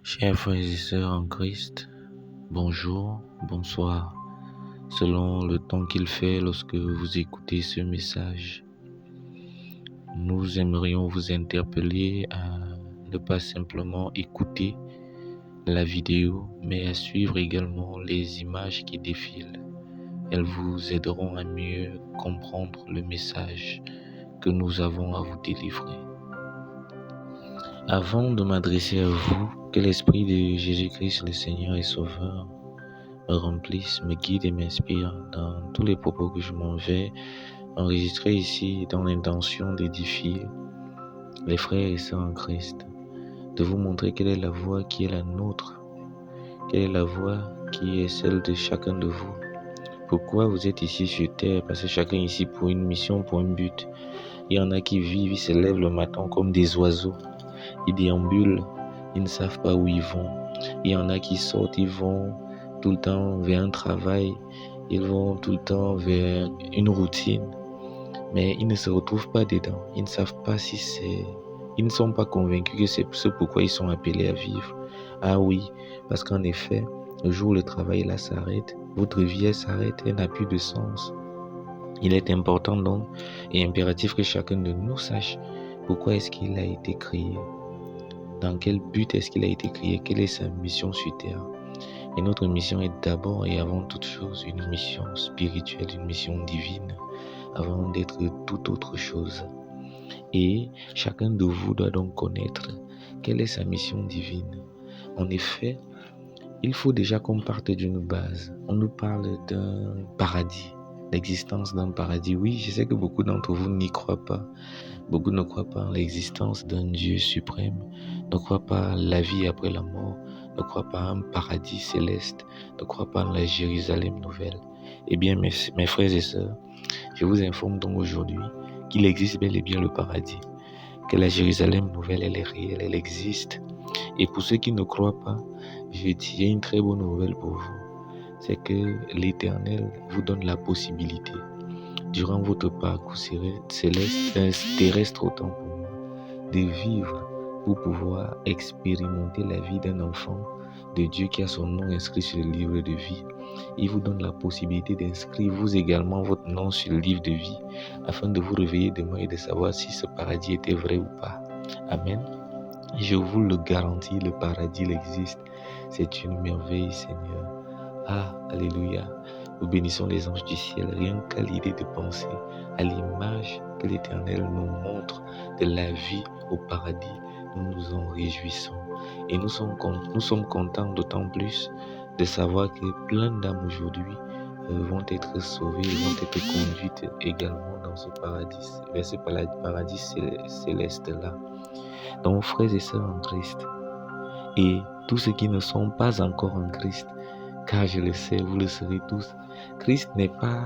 Chers frères et sœurs en Christ, bonjour, bonsoir, selon le temps qu'il fait lorsque vous écoutez ce message. Nous aimerions vous interpeller à ne pas simplement écouter la vidéo, mais à suivre également les images qui défilent. Elles vous aideront à mieux comprendre le message que nous avons à vous délivrer. Avant de m'adresser à vous, que l'Esprit de Jésus-Christ, le Seigneur et Sauveur, me remplisse, me guide et m'inspire dans tous les propos que je m'en vais enregistrer ici dans l'intention d'édifier les frères et sœurs en Christ, de vous montrer quelle est la voie qui est la nôtre, quelle est la voie qui est celle de chacun de vous. Pourquoi vous êtes ici sur terre? Parce que chacun est ici pour une mission, pour un but. Il y en a qui vivent, ils se lèvent le matin comme des oiseaux, ils déambulent, ils ne savent pas où ils vont. Il y en a qui sortent, ils vont tout le temps vers un travail, ils vont tout le temps vers une routine, mais ils ne se retrouvent pas dedans. Ils ne savent pas si c'est... Ils ne sont pas convaincus que c'est ce pourquoi ils sont appelés à vivre. Ah oui, parce qu'en effet, le jour où le travail là s'arrête, votre vie elle s'arrête, elle n'a plus de sens. Il est important donc et impératif que chacun de nous sache pourquoi est-ce qu'il a été créé, dans quel but est-ce qu'il a été créé, quelle est sa mission sur terre. Et notre mission est d'abord et avant toute chose une mission spirituelle, une mission divine, avant d'être toute autre chose. Et chacun de vous doit donc connaître quelle est sa mission divine. En effet, il faut déjà qu'on parte d'une base. On nous parle d'un paradis, l'existence d'un paradis. Oui, je sais que beaucoup d'entre vous n'y croient pas. Beaucoup ne croient pas en l'existence d'un Dieu suprême, ne croient pas en la vie après la mort, ne croient pas en un paradis céleste, ne croient pas en la Jérusalem nouvelle. Eh bien, mes frères et sœurs, je vous informe donc aujourd'hui qu'il existe bel et bien le paradis, que la Jérusalem nouvelle, elle est réelle, elle existe. Et pour ceux qui ne croient pas, j'ai une très bonne nouvelle pour vous. C'est que l'Éternel vous donne la possibilité, durant votre parcours céleste, terrestre autant pour moi, de vivre pour pouvoir expérimenter la vie d'un enfant de Dieu qui a son nom inscrit sur le livre de vie. Il vous donne la possibilité d'inscrire vous également votre nom sur le livre de vie afin de vous réveiller demain et de savoir si ce paradis était vrai ou pas. Amen. Je vous le garantis, le paradis il existe. C'est une merveille, Seigneur. Ah, alléluia. Nous bénissons les anges du ciel, rien qu'à l'idée de penser à l'image que l'Éternel nous montre de la vie au paradis. Nous nous en réjouissons et nous sommes contents d'autant plus de savoir que plein d'âmes aujourd'hui vont être sauvées, vont être conduites également dans ce paradis, vers ce paradis céleste-là. Donc, frères et sœurs en Christ, et tous ceux qui ne sont pas encore en Christ, car je le sais, vous le serez tous, Christ n'est pas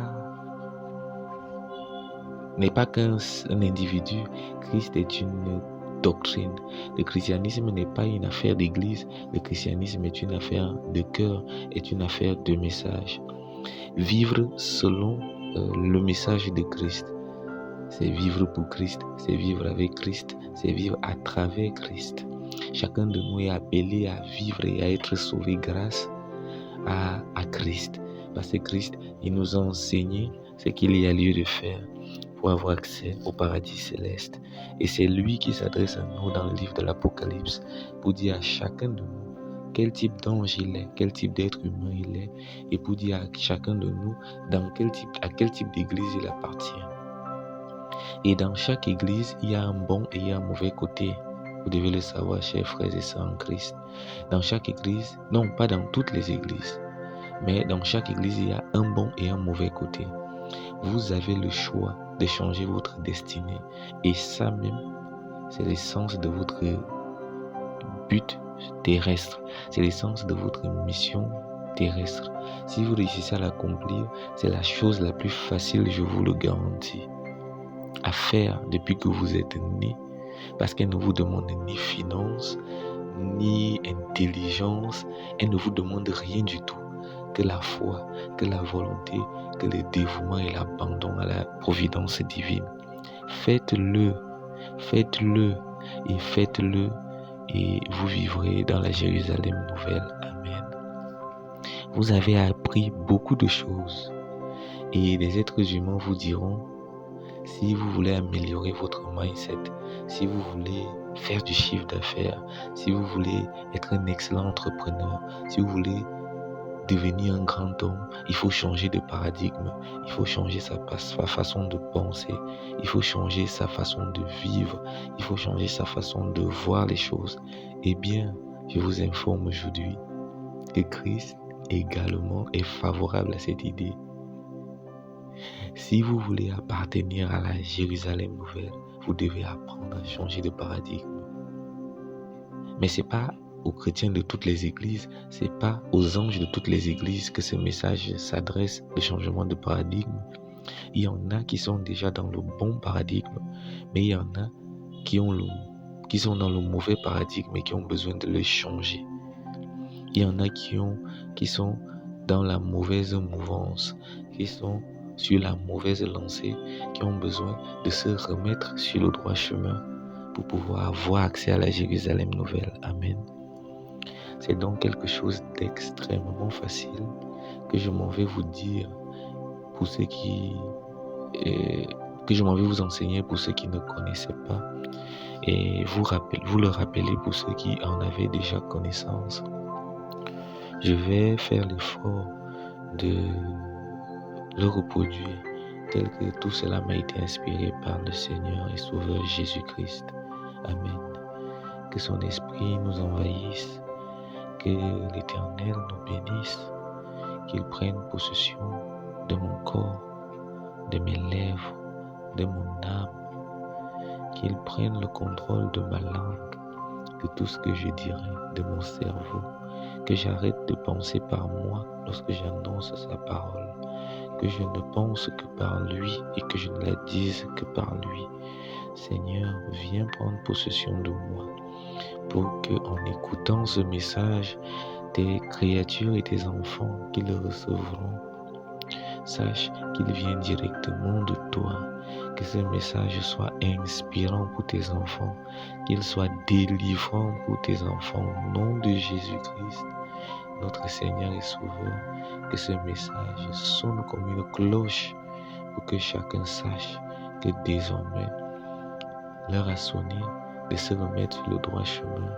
qu'un individu, Christ est une doctrine. Le christianisme n'est pas une affaire d'église, le christianisme est une affaire de cœur, est une affaire de message. Vivre selon le message de Christ, c'est vivre pour Christ, c'est vivre avec Christ, c'est vivre à travers Christ. Chacun de nous est appelé à vivre et à être sauvé grâce à Christ. Parce que Christ, il nous a enseigné ce qu'il y a lieu de faire pour avoir accès au paradis céleste. Et c'est lui qui s'adresse à nous dans le livre de l'Apocalypse pour dire à chacun de nous quel type d'ange il est, quel type d'être humain il est, et pour dire à chacun de nous à quel type d'église il appartient. Et dans chaque église, il y a un bon et un mauvais côté. Vous devez le savoir, chers frères et sœurs en Christ. Dans chaque église, non pas dans toutes les églises, mais dans chaque église, il y a un bon et un mauvais côté. Vous avez le choix de changer votre destinée. Et ça même, c'est l'essence de votre but terrestre. C'est l'essence de votre mission terrestre. Si vous réussissez à l'accomplir, c'est la chose la plus facile, je vous le garantis, à faire depuis que vous êtes né, parce qu'elle ne vous demande ni finance, ni intelligence, elle ne vous demande rien du tout, que la foi, que la volonté, que le dévouement et l'abandon à la providence divine. Faites-le, faites-le, et faites-le, et vous vivrez dans la Jérusalem nouvelle. Amen. Vous avez appris beaucoup de choses et les êtres humains vous diront, si vous voulez améliorer votre mindset, si vous voulez faire du chiffre d'affaires, si vous voulez être un excellent entrepreneur, si vous voulez devenir un grand homme, il faut changer de paradigme, il faut changer sa façon de penser, il faut changer sa façon de vivre, il faut changer sa façon de voir les choses. Eh bien, je vous informe aujourd'hui que Christ également est favorable à cette idée. Si vous voulez appartenir à la Jérusalem nouvelle, vous devez apprendre à changer de paradigme. Mais ce n'est pas aux chrétiens de toutes les églises, ce n'est pas aux anges de toutes les églises que ce message s'adresse, le changement de paradigme. Il y en a qui sont déjà dans le bon paradigme, mais il y en a qui sont dans le mauvais paradigme et qui ont besoin de le changer. Il y en a qui sont dans la mauvaise mouvance, qui sont sur la mauvaise lancée, qui ont besoin de se remettre sur le droit chemin pour pouvoir avoir accès à la Jérusalem nouvelle. Amen. C'est donc quelque chose d'extrêmement facile que je m'en vais vous dire pour ceux que je m'en vais vous enseigner pour ceux qui ne connaissaient pas et vous le rappeler pour ceux qui en avaient déjà connaissance. Je vais faire l'effort de le reproduire tel que tout cela m'a été inspiré par le Seigneur et Sauveur Jésus-Christ. Amen. Que son esprit nous envahisse, que l'Éternel nous bénisse, qu'il prenne possession de mon corps, de mes lèvres, de mon âme, qu'il prenne le contrôle de ma langue, de tout ce que je dirai, de mon cerveau, que j'arrête de penser par moi lorsque j'annonce sa parole, que je ne pense que par lui et que je ne la dise que par lui. Seigneur, viens prendre possession de moi pour que, en écoutant ce message, tes créatures et tes enfants qui le recevront sachent qu'il vient directement de toi, que ce message soit inspirant pour tes enfants, qu'il soit délivrant pour tes enfants au nom de Jésus-Christ, notre Seigneur et Sauveur. Que ce message sonne comme une cloche pour que chacun sache que désormais l'heure a sonné de se remettre sur le droit chemin,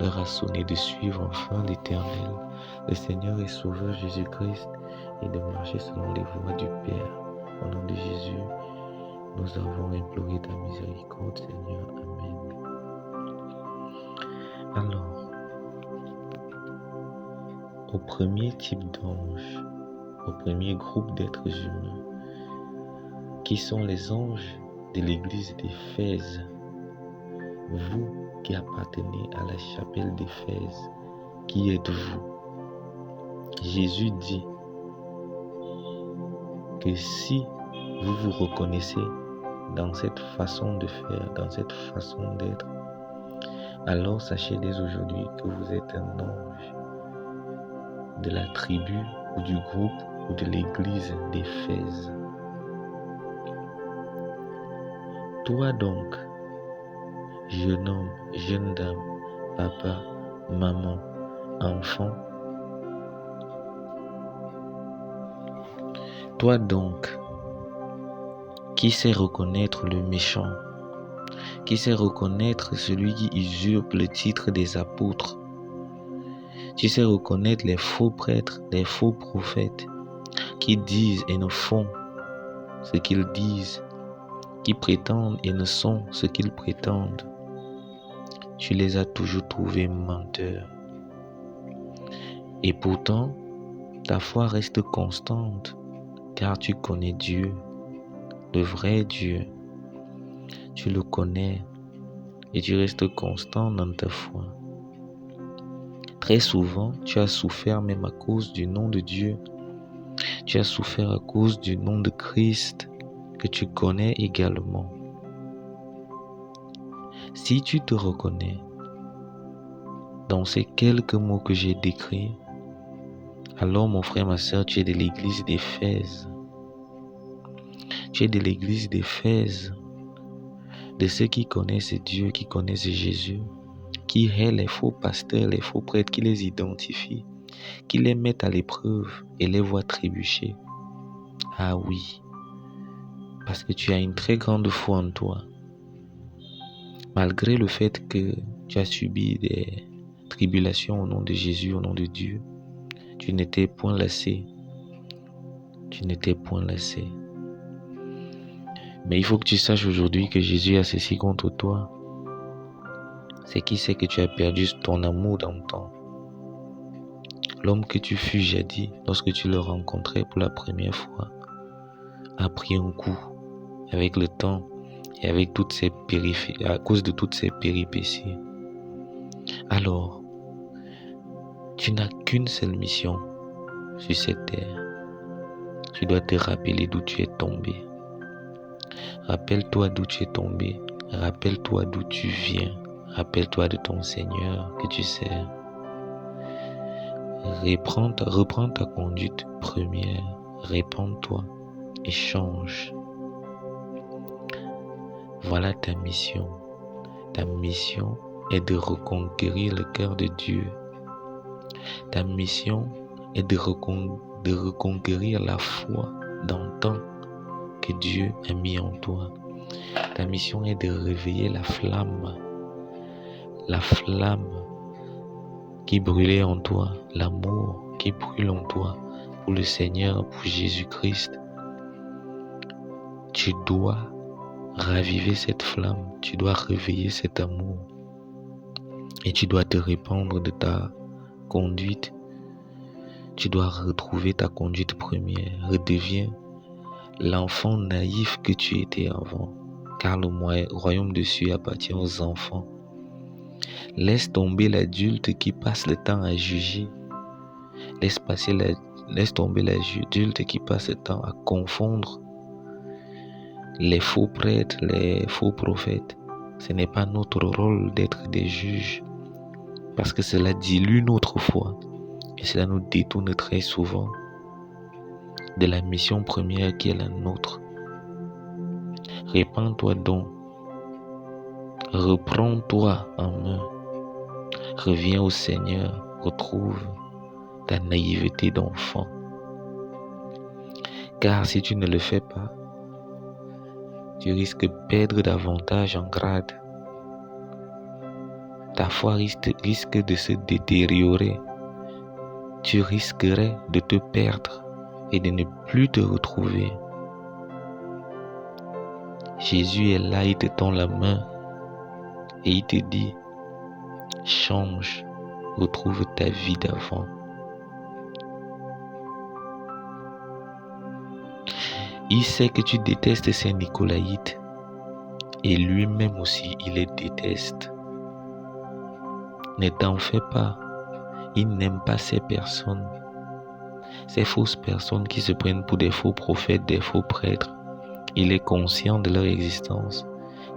l'heure a sonné de suivre enfin l'Éternel, le Seigneur et Sauveur Jésus-Christ, et de marcher selon les voies du Père. Au nom de Jésus, nous avons imploré ta miséricorde, Seigneur. Amen. Alors, au premier type d'ange, au premier groupe d'êtres humains, qui sont les anges de l'église d'Éphèse, vous qui appartenez à la chapelle d'Éphèse, qui êtes-vous? Jésus dit que si vous vous reconnaissez dans cette façon de faire, dans cette façon d'être, alors sachez dès aujourd'hui que vous êtes un ange de la tribu ou du groupe ou de l'église d'Éphèse. Toi donc, jeune homme, jeune dame, papa, maman, enfant, toi donc, qui sait reconnaître le méchant, qui sait reconnaître celui qui usurpe le titre des apôtres, tu sais reconnaître les faux prêtres, les faux prophètes, qui disent et ne font ce qu'ils disent, qui prétendent et ne sont ce qu'ils prétendent. Tu les as toujours trouvés menteurs. Et pourtant, ta foi reste constante, car tu connais Dieu, le vrai Dieu. Tu le connais et tu restes constant dans ta foi. Très souvent, tu as souffert même à cause du nom de Dieu. Tu as souffert à cause du nom de Christ que tu connais également. Si tu te reconnais dans ces quelques mots que j'ai décrits, alors mon frère, ma soeur, tu es de l'église d'Éphèse. Tu es de l'église d'Éphèse, de ceux qui connaissent Dieu, qui connaissent Jésus, qui hait les faux pasteurs, les faux prêtres, qui les identifie, qui les met à l'épreuve et les voit trébucher. Ah oui, parce que tu as une très grande foi en toi. Malgré le fait que tu as subi des tribulations au nom de Jésus, au nom de Dieu, tu n'étais point lassé. Tu n'étais point lassé. Mais il faut que tu saches aujourd'hui que Jésus a ceci contre toi. C'est qui sait que tu as perdu ton amour dans le temps. L'homme que tu fus jadis, lorsque tu le rencontrais pour la première fois, a pris un coup avec le temps et avec toutes ces à cause de toutes ces péripéties. Alors, tu n'as qu'une seule mission sur cette terre. Tu dois te rappeler d'où tu es tombé. Rappelle-toi d'où tu es tombé. Rappelle-toi d'où tu viens. Rappelle-toi de ton Seigneur que tu sers. Reprends ta conduite première. Répands-toi et change. Voilà ta mission. Ta mission est de reconquérir le cœur de Dieu. Ta mission est de reconquérir la foi dans le temps que Dieu a mis en toi. Ta mission est de réveiller la flamme qui brûlait en toi, l'amour qui brûle en toi pour le Seigneur, pour Jésus-Christ. Tu dois raviver cette flamme, tu dois réveiller cet amour et tu dois te répandre de ta conduite. Tu dois retrouver ta conduite première. Redeviens l'enfant naïf que tu étais avant, car le royaume de Dieu appartient aux enfants. Laisse tomber l'adulte qui passe le temps à juger. Laisse tomber l'adulte qui passe le temps à confondre les faux prêtres, les faux prophètes. Ce n'est pas notre rôle d'être des juges, parce que cela dilue notre foi et cela nous détourne très souvent de la mission première qui est la nôtre. Répands-toi donc, reprends-toi en main, reviens au Seigneur, retrouve ta naïveté d'enfant. Car si tu ne le fais pas, tu risques de perdre davantage en grade. Ta foi risque de se détériorer. Tu risquerais de te perdre et de ne plus te retrouver. Jésus est là, il te tend la main et il te dit, change, retrouve ta vie d'avant. Il sait que tu détestes ces Nicolaïtes et lui-même aussi il les déteste. Ne t'en fais pas, il n'aime pas ces personnes, ces fausses personnes qui se prennent pour des faux prophètes, des faux prêtres. Il est conscient de leur existence.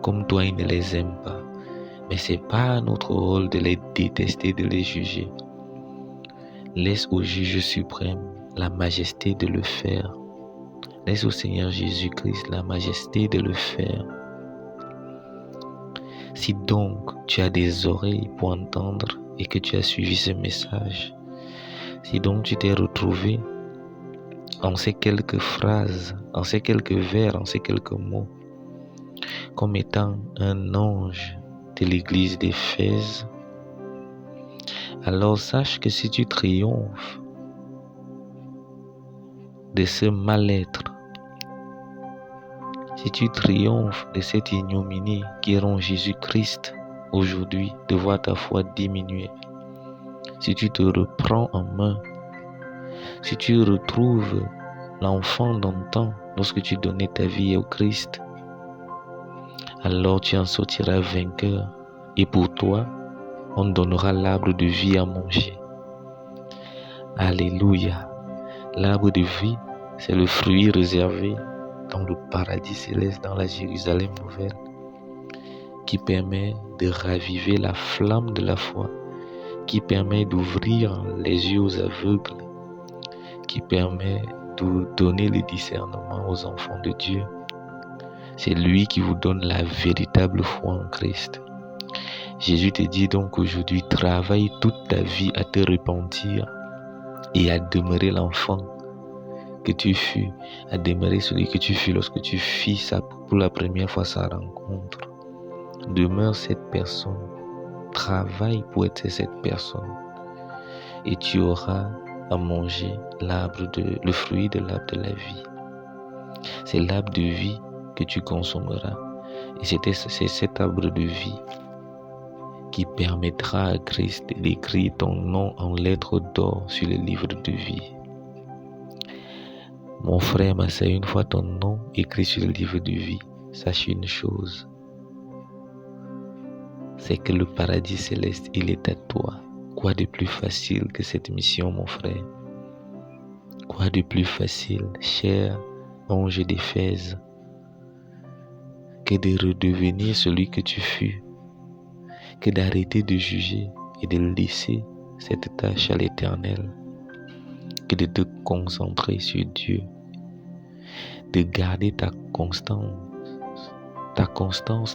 Comme toi, il ne les aime pas. Mais ce n'est pas notre rôle de les détester, de les juger. Laisse au juge suprême la majesté de le faire. Laisse au Seigneur Jésus-Christ la majesté de le faire. Si donc tu as des oreilles pour entendre et que tu as suivi ce message, si donc tu t'es retrouvé en ces quelques phrases, en ces quelques vers, en ces quelques mots, comme étant un ange de l'église d'Éphèse, alors sache que si tu triomphes de ce mal-être, si tu triomphes de cette ignominie qui rend Jésus-Christ aujourd'hui de voir ta foi diminuer, si tu te reprends en main, si tu retrouves l'enfant d'antan lorsque tu donnais ta vie au Christ, alors tu en sortiras vainqueur et pour toi, on donnera l'arbre de vie à manger. Alléluia. L'arbre de vie, c'est le fruit réservé dans le paradis céleste, dans la Jérusalem nouvelle, qui permet de raviver la flamme de la foi, qui permet d'ouvrir les yeux aux aveugles, qui permet de donner le discernement aux enfants de Dieu. C'est lui qui vous donne la véritable foi en Christ. Jésus te dit donc aujourd'hui, travaille toute ta vie à te repentir et à demeurer l'enfant que tu fus, à demeurer celui que tu fus lorsque tu fis ça pour la première fois sa rencontre. Demeure cette personne, travaille pour être cette personne et tu auras à manger le fruit de l'arbre de la vie. C'est l'arbre de vie que tu consommeras et c'est cet arbre de vie qui permettra à Christ d'écrire ton nom en lettres d'or sur le livre de vie. Mon frère, ma sœur, une fois ton nom écrit sur le livre de vie, sache une chose, c'est que le paradis céleste, il est à toi. Quoi de plus facile que cette mission, mon frère? Quoi de plus facile, cher ange d'Éphèse, que de redevenir celui que tu fus, que d'arrêter de juger et de laisser cette tâche à l'Éternel, que de te concentrer sur Dieu, de garder ta constance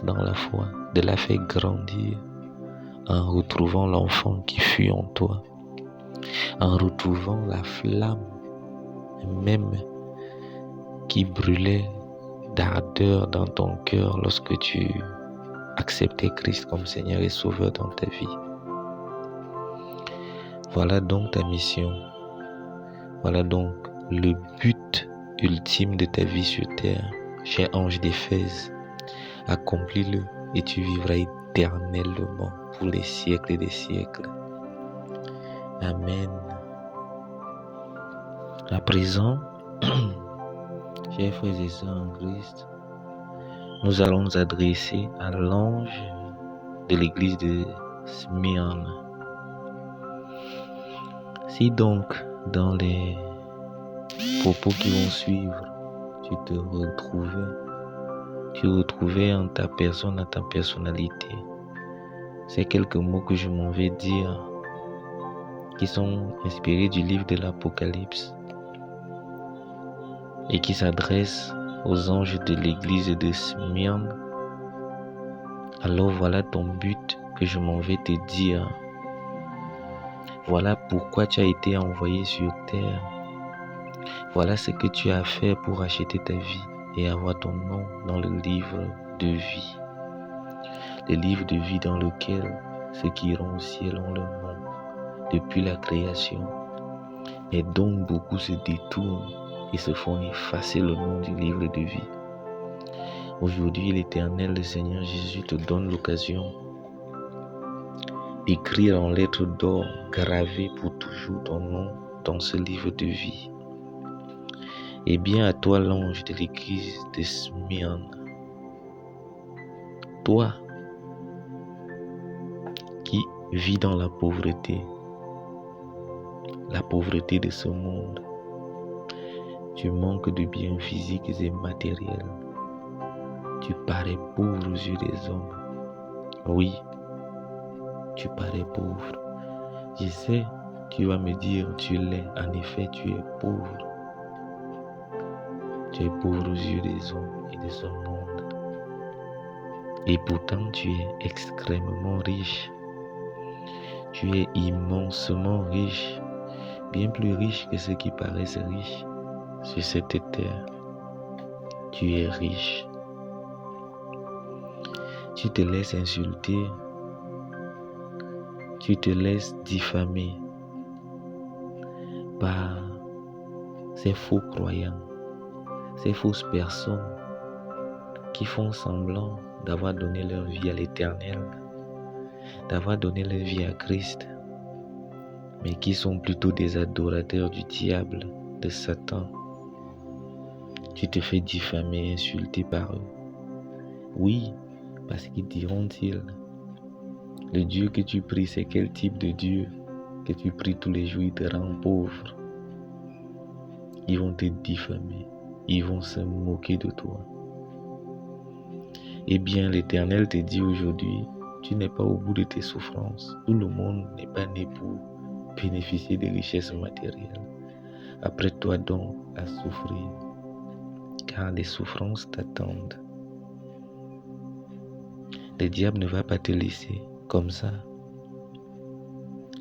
dans la foi, de la faire grandir en retrouvant l'enfant qui fut en toi, en retrouvant la flamme même qui brûlait d'ardeur dans ton cœur lorsque tu acceptais Christ comme Seigneur et Sauveur dans ta vie. Voilà donc ta mission. Voilà donc le but ultime de ta vie sur terre. Cher ange d'Éphèse, accomplis-le et tu vivras éternellement pour les siècles et des siècles. Amen. À présent, chers frères et sœurs en Christ, nous allons nous adresser à l'ange de l'église de Smyrne. Si donc, dans les propos qui vont suivre, tu retrouvais en ta personne, en ta personnalité, ces quelques mots que je m'en vais dire, qui sont inspirés du livre de l'Apocalypse et qui s'adressent aux anges de l'église de Smyrne, alors voilà ton but que je m'en vais te dire. Voilà pourquoi tu as été envoyé sur terre. Voilà ce que tu as fait pour acheter ta vie et avoir ton nom dans le livre de vie. Le livre de vie dans lequel ceux qui iront au ciel ont leur nom depuis la création, et dont beaucoup se détournent et se font effacer le nom du livre de vie. Aujourd'hui, l'Éternel, le Seigneur Jésus te donne l'occasion d'écrire en lettres d'or gravées pour toujours ton nom dans ce livre de vie. Et bien à toi, l'ange de l'église de Smyrne, toi qui vis dans la pauvreté de ce monde, tu manques de biens physiques et matériels, tu parais pauvre aux yeux des hommes. Oui, tu parais pauvre. Je sais, tu vas me dire, tu l'es. En effet, tu es pauvre. Tu es pauvre aux yeux des hommes et de ce monde. Et pourtant, tu es extrêmement riche. Tu es immensement riche, bien plus riche que ceux qui paraissent riches sur cette terre. Tu es riche. Tu te laisses insulter. Tu te laisses diffamer par ces faux croyants, ces fausses personnes qui font semblant d'avoir donné leur vie à l'Éternel, d'avoir donné leur vie à Christ, mais qui sont plutôt des adorateurs du diable, de Satan. Tu te fais diffamer, insulter par eux. Oui, parce qu'ils diront-ils, le Dieu que tu pries, c'est quel type de Dieu que tu pries tous les jours, il te rend pauvre. Ils vont te diffamer, ils vont se moquer de toi. Eh bien, l'Éternel te dit aujourd'hui, tu n'es pas au bout de tes souffrances. Tout le monde n'est pas né pour bénéficier des richesses matérielles. Apprête-toi donc à souffrir, car les souffrances t'attendent. Le diable ne va pas te laisser Comme ça,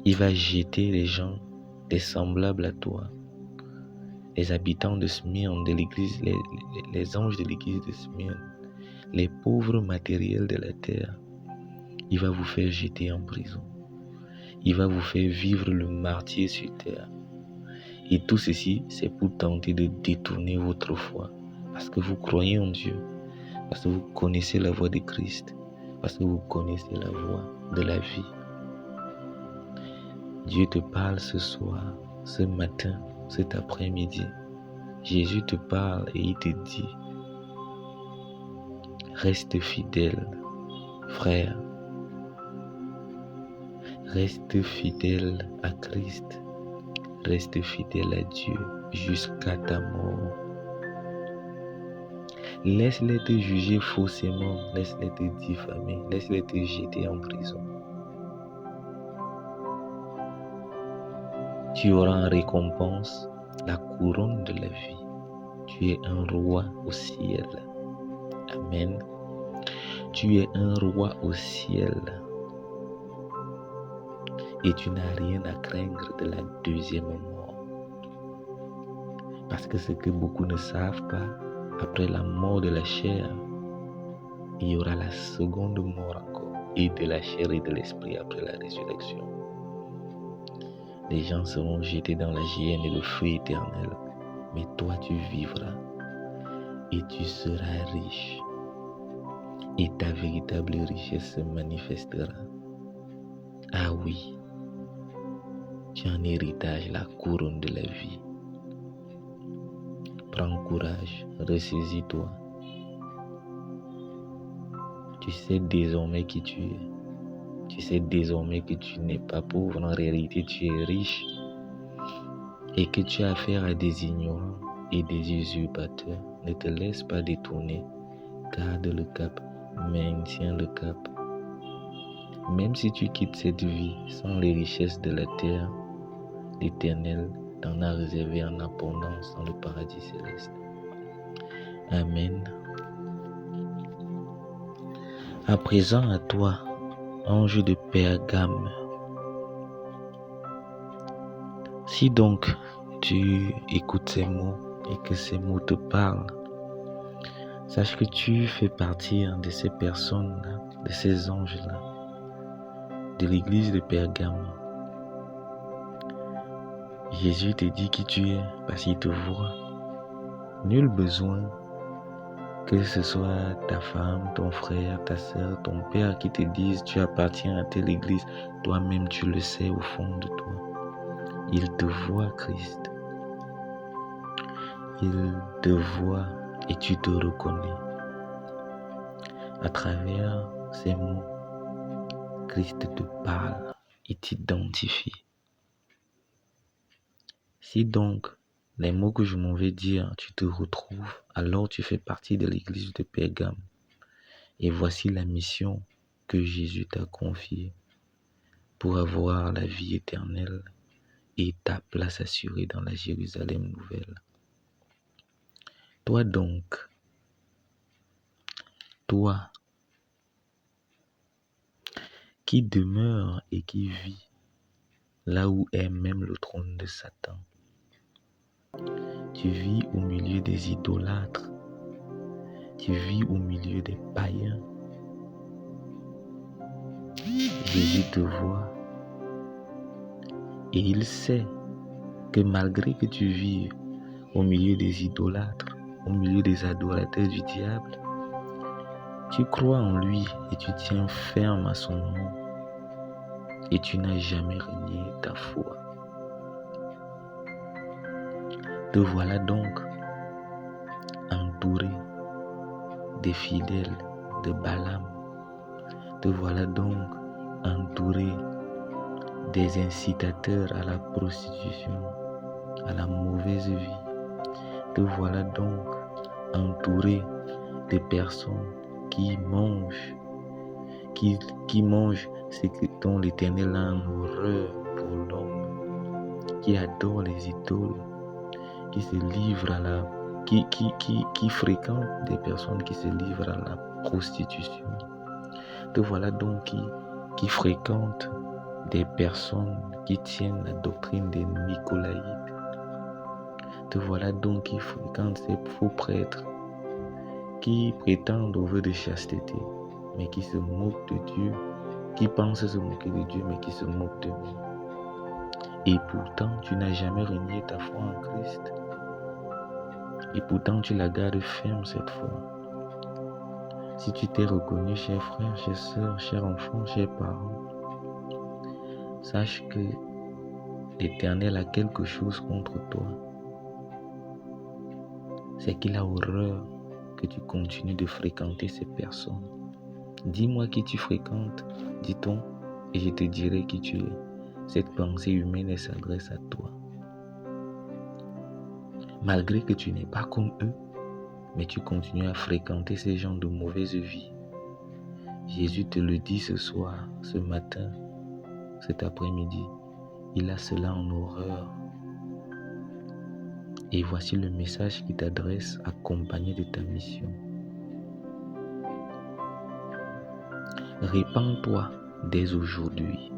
il va jeter les gens, des semblables à toi, les habitants de Smyrne, de l'église, les anges de l'église de Smyrne, les pauvres matériels de la terre. Il va vous faire jeter en prison. Il va vous faire vivre le martyre sur terre. Et tout ceci, c'est pour tenter de détourner votre foi. Parce que vous croyez en Dieu. Parce que vous connaissez la voie de Christ. Parce que vous connaissez la voie de la vie. Dieu te parle ce soir, ce matin, cet après-midi. Jésus te parle et il te dit, reste fidèle, frère. Reste fidèle à Christ. Reste fidèle à Dieu jusqu'à ta mort. Laisse-les te juger faussement, laisse-les te diffamer, laisse-les te jeter en prison. Tu auras en récompense la couronne de la vie. Tu es un roi au ciel. Amen. Tu es un roi au ciel. Et tu n'as rien à craindre de la deuxième mort. Parce que ce que beaucoup ne savent pas, après la mort de la chair, il y aura la seconde mort encore, et de la chair et de l'esprit après la résurrection. Les gens seront jetés dans la géhenne et le feu éternel, mais toi tu vivras et tu seras riche. Et ta véritable richesse se manifestera. Ah oui, tu as en héritage la couronne de la vie. Prends courage, ressaisis-toi. Tu sais désormais qui tu es. Tu sais désormais que tu n'es pas pauvre, en réalité tu es riche et que tu as affaire à des ignorants et des usurpateurs. Ne te laisse pas détourner, garde le cap, maintiens le cap. Même si tu quittes cette vie sans les richesses de la terre, l'Éternel t'en a réservé en abondance dans le paradis céleste. Amen. À présent à toi, ange de Pergame. Si donc tu écoutes ces mots et que ces mots te parlent, sache que tu fais partie de ces personnes-là, de ces anges-là, de l'église de Pergame. Jésus te dit qui tu es parce qu'il te voit. Nul besoin que ce soit ta femme, ton frère, ta soeur, ton père qui te disent tu appartiens à telle église. Toi-même tu le sais au fond de toi. Il te voit, Christ. Il te voit et tu te reconnais. À travers ces mots, Christ te parle et t'identifie. Si donc les mots que je m'en vais dire, tu te retrouves, alors tu fais partie de l'église de Pergame. Et voici la mission que Jésus t'a confiée pour avoir la vie éternelle et ta place assurée dans la Jérusalem nouvelle. Toi donc, toi qui demeure et qui vit là où est même le trône de Satan. Tu vis au milieu des idolâtres. Tu vis au milieu des païens. Jésus te voit et il sait que malgré que tu vives au milieu des idolâtres, au milieu des adorateurs du diable, tu crois en lui et tu tiens ferme à son nom et tu n'as jamais renié ta foi. Te voilà donc entouré des fidèles de Balaam. Te voilà donc entouré des incitateurs à la prostitution, à la mauvaise vie. Te voilà donc entouré des personnes qui mangent ce dont l'Éternel a en horreur pour l'homme, qui adore les idoles, qui se livrent à la qui fréquentent des personnes qui se livrent à la prostitution. Te voilà donc qui fréquente des personnes qui tiennent la doctrine des Nicolaïtes. Te voilà donc qui fréquente ces faux prêtres qui prétendent au vœu de chasteté, mais qui se moquent de Dieu, qui pensent se moquer de Dieu, mais qui se moquent de nous. Et pourtant, tu n'as jamais renié ta foi en Christ. Et pourtant, tu la gardes ferme cette foi. Si tu t'es reconnu, cher frère, chère sœur, cher enfant, chers parents, sache que l'Éternel a quelque chose contre toi. C'est qu'il a horreur que tu continues de fréquenter ces personnes. Dis-moi qui tu fréquentes, dit-on, et je te dirai qui tu es. Cette pensée humaine, elle s'adresse à toi. Malgré que tu n'es pas comme eux, mais tu continues à fréquenter ces gens de mauvaise vie. Jésus te le dit ce soir, ce matin, cet après-midi. Il a cela en horreur. Et voici le message qui t'adresse accompagné de ta mission. Répands-toi dès aujourd'hui,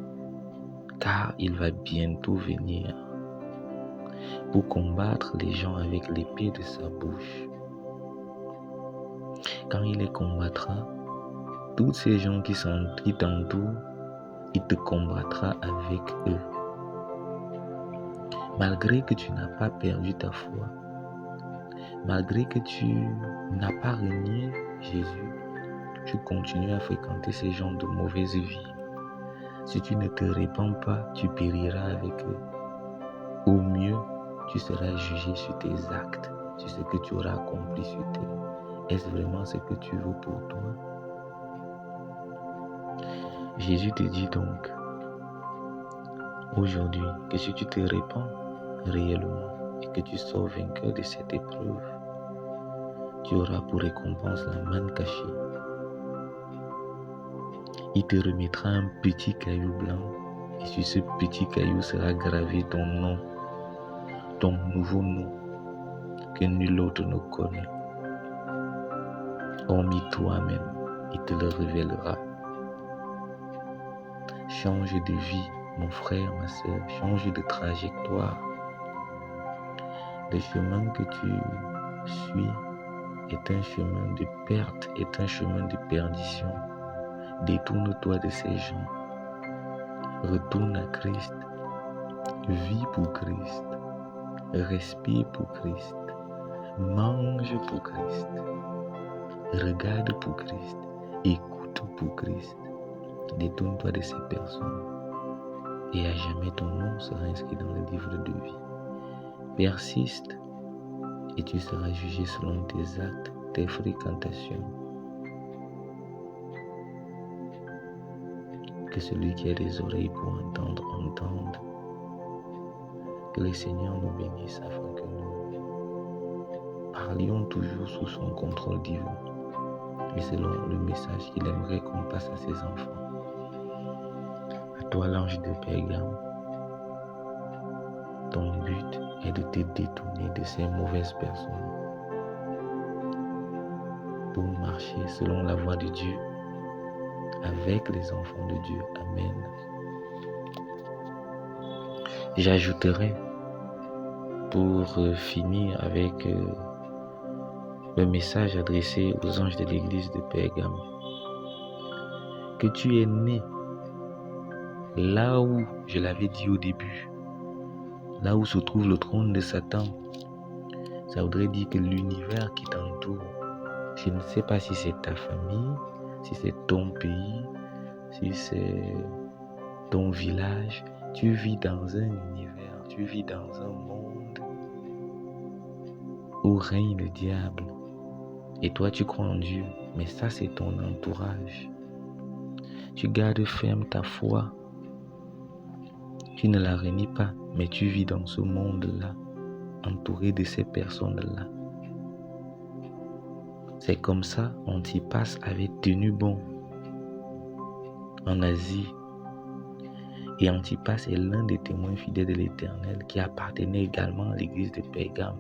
car il va bientôt venir pour combattre les gens avec l'épée de sa bouche. Quand il les combattra, tous ces gens qui t'entourent, il te combattra avec eux. Malgré que tu n'as pas perdu ta foi, malgré que tu n'as pas renié Jésus, tu continues à fréquenter ces gens de mauvaise vie. Si tu ne te répands pas, tu périras avec eux. Au mieux, tu seras jugé sur tes actes, sur ce que tu auras accompli sur terre. Est-ce vraiment ce que tu veux pour toi? Jésus te dit donc, aujourd'hui, que si tu te répands réellement et que tu sors vainqueur de cette épreuve, tu auras pour récompense la manne cachée. Il te remettra un petit caillou blanc et sur ce petit caillou sera gravé ton nom, ton nouveau nom que nul autre ne connaît. Hormis toi-même, il te le révélera. Change de vie, mon frère, ma sœur, change de trajectoire. Le chemin que tu suis est un chemin de perte, est un chemin de perdition. Détourne-toi de ces gens. Retourne à Christ. Vis pour Christ. Respire pour Christ. Mange pour Christ. Regarde pour Christ. Écoute pour Christ. Détourne-toi de ces personnes. Et à jamais ton nom sera inscrit dans le livre de vie. Persiste et tu seras jugé selon tes actes, tes fréquentations. Que celui qui a des oreilles pour entendre, entende. Que le Seigneur nous bénisse afin que nous parlions toujours sous son contrôle divin et selon le message qu'il aimerait qu'on passe à ses enfants. À toi, l'ange de Pergame, ton but est de te détourner de ces mauvaises personnes pour marcher selon la voie de Dieu avec les enfants de Dieu. Amen. J'ajouterai pour finir avec le message adressé aux anges de l'église de Pergame que tu es né là où, je l'avais dit au début, là où se trouve le trône de Satan. Ça voudrait dire que l'univers qui t'entoure, je ne sais pas si c'est ta famille, si c'est ton pays, si c'est ton village, tu vis dans un univers, tu vis dans un monde où règne le diable. Et toi, tu crois en Dieu, mais ça, c'est ton entourage. Tu gardes ferme ta foi. Tu ne la renies pas, mais tu vis dans ce monde-là, entouré de ces personnes-là. C'est comme ça, Antipas avait tenu bon en Asie. Et Antipas est l'un des témoins fidèles de l'Éternel qui appartenait également à l'église de Pergame.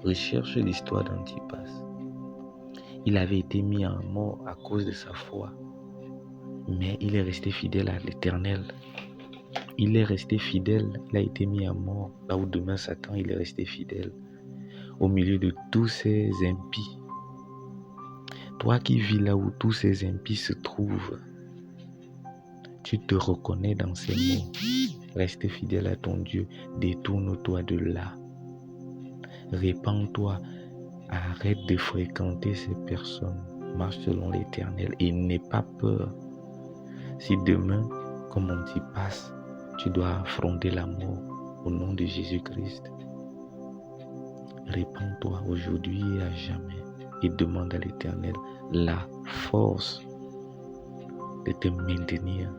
Recherche l'histoire d'Antipas. Il avait été mis en mort à cause de sa foi. Mais il est resté fidèle à l'Éternel. Il est resté fidèle. Il a été mis à mort. Là où demeure Satan, il est resté fidèle. Au milieu de tous ces impies. Toi qui vis là où tous ces impies se trouvent, tu te reconnais dans ces mots. Reste fidèle à ton Dieu. Détourne-toi de là. Répands-toi. Arrête de fréquenter ces personnes. Marche selon l'Éternel et n'aie pas peur. Si demain, comme on t'y passe, tu dois affronter la mort au nom de Jésus-Christ, répands-toi aujourd'hui et à jamais et demande à l'Éternel la force de te maintenir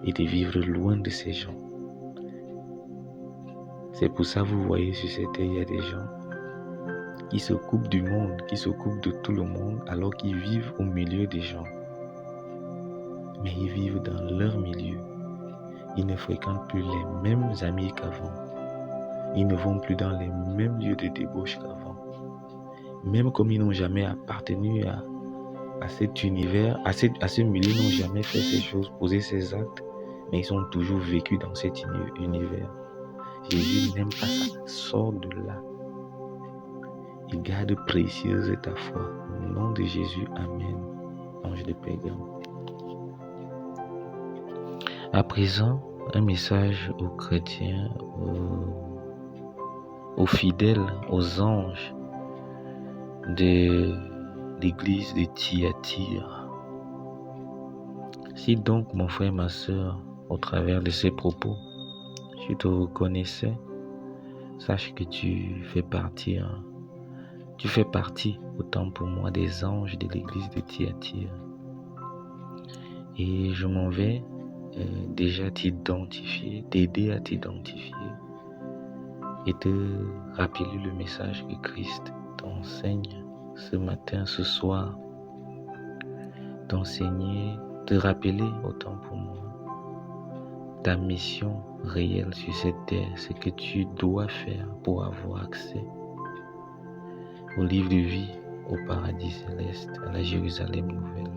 et de vivre loin de ces gens. C'est pour ça que vous voyez sur cette terre, il y a des gens qui s'occupent du monde, qui s'occupent de tout le monde alors qu'ils vivent au milieu des gens. Mais ils vivent dans leur milieu. Ils ne fréquentent plus les mêmes amis qu'avant. Ils ne vont plus dans les mêmes lieux de débauche qu'avant. Même comme ils n'ont jamais appartenu à cet univers, à ce milieu, ils n'ont jamais fait ces choses, posé ces actes, mais ils ont toujours vécu dans cet univers. Jésus n'aime pas ça. Sors de là. Et garde précieuse ta foi. Au nom de Jésus, Amen. Ange de paix. À présent, un message aux chrétiens, aux fidèles, aux anges de l'église de Thyatire. Si donc, mon frère, ma soeur, au travers de ces propos, tu te reconnaissais, sache que tu fais partie, autant pour moi, des anges de l'église de Thyatire. Et je m'en vais déjà t'aider à t'identifier et te rappeler le message que Christ t'enseigne ce matin, ce soir. T'enseigner, te rappeler autant pour moi ta mission réelle sur cette terre, ce que tu dois faire pour avoir accès au livre de vie, au paradis céleste, à la Jérusalem nouvelle.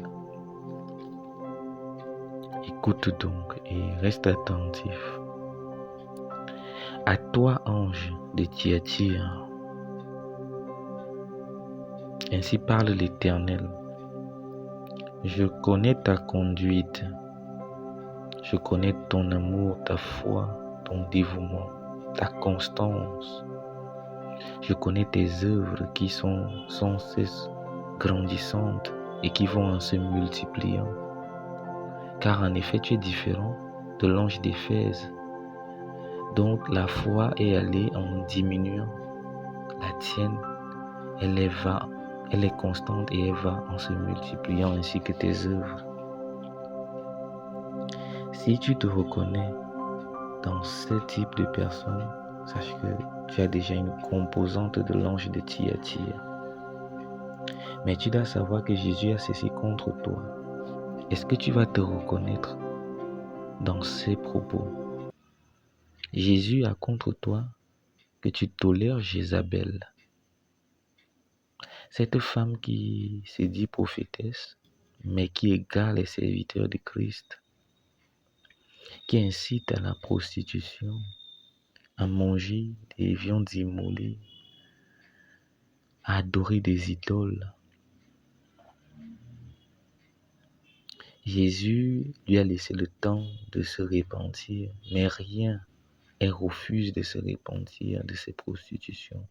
Écoute donc et reste attentif. À toi, ange de Thyatire, ainsi parle l'Éternel. Je connais ta conduite, je connais ton amour, ta foi, ton dévouement, ta constance. Je connais tes œuvres qui sont sans cesse grandissantes et qui vont en se multipliant. Car en effet, tu es différent de l'ange d'Éphèse. Donc la foi est allée en diminuant. La tienne, elle est constante et elle va en se multipliant ainsi que tes œuvres. Si tu te reconnais dans ce type de personne, sache que tu as déjà une composante de l'ange de Thyatire. Mais tu dois savoir que Jésus a ceci contre toi. Est-ce que tu vas te reconnaître dans ces propos? Jésus a contre toi que tu tolères Jézabel. Cette femme qui se dit prophétesse, mais qui égare les serviteurs de Christ, qui incite à la prostitution, à manger des viandes immolées, à adorer des idoles. Jésus lui a laissé le temps de se repentir, mais rien. Elle refuse de se repentir de ses prostitutions.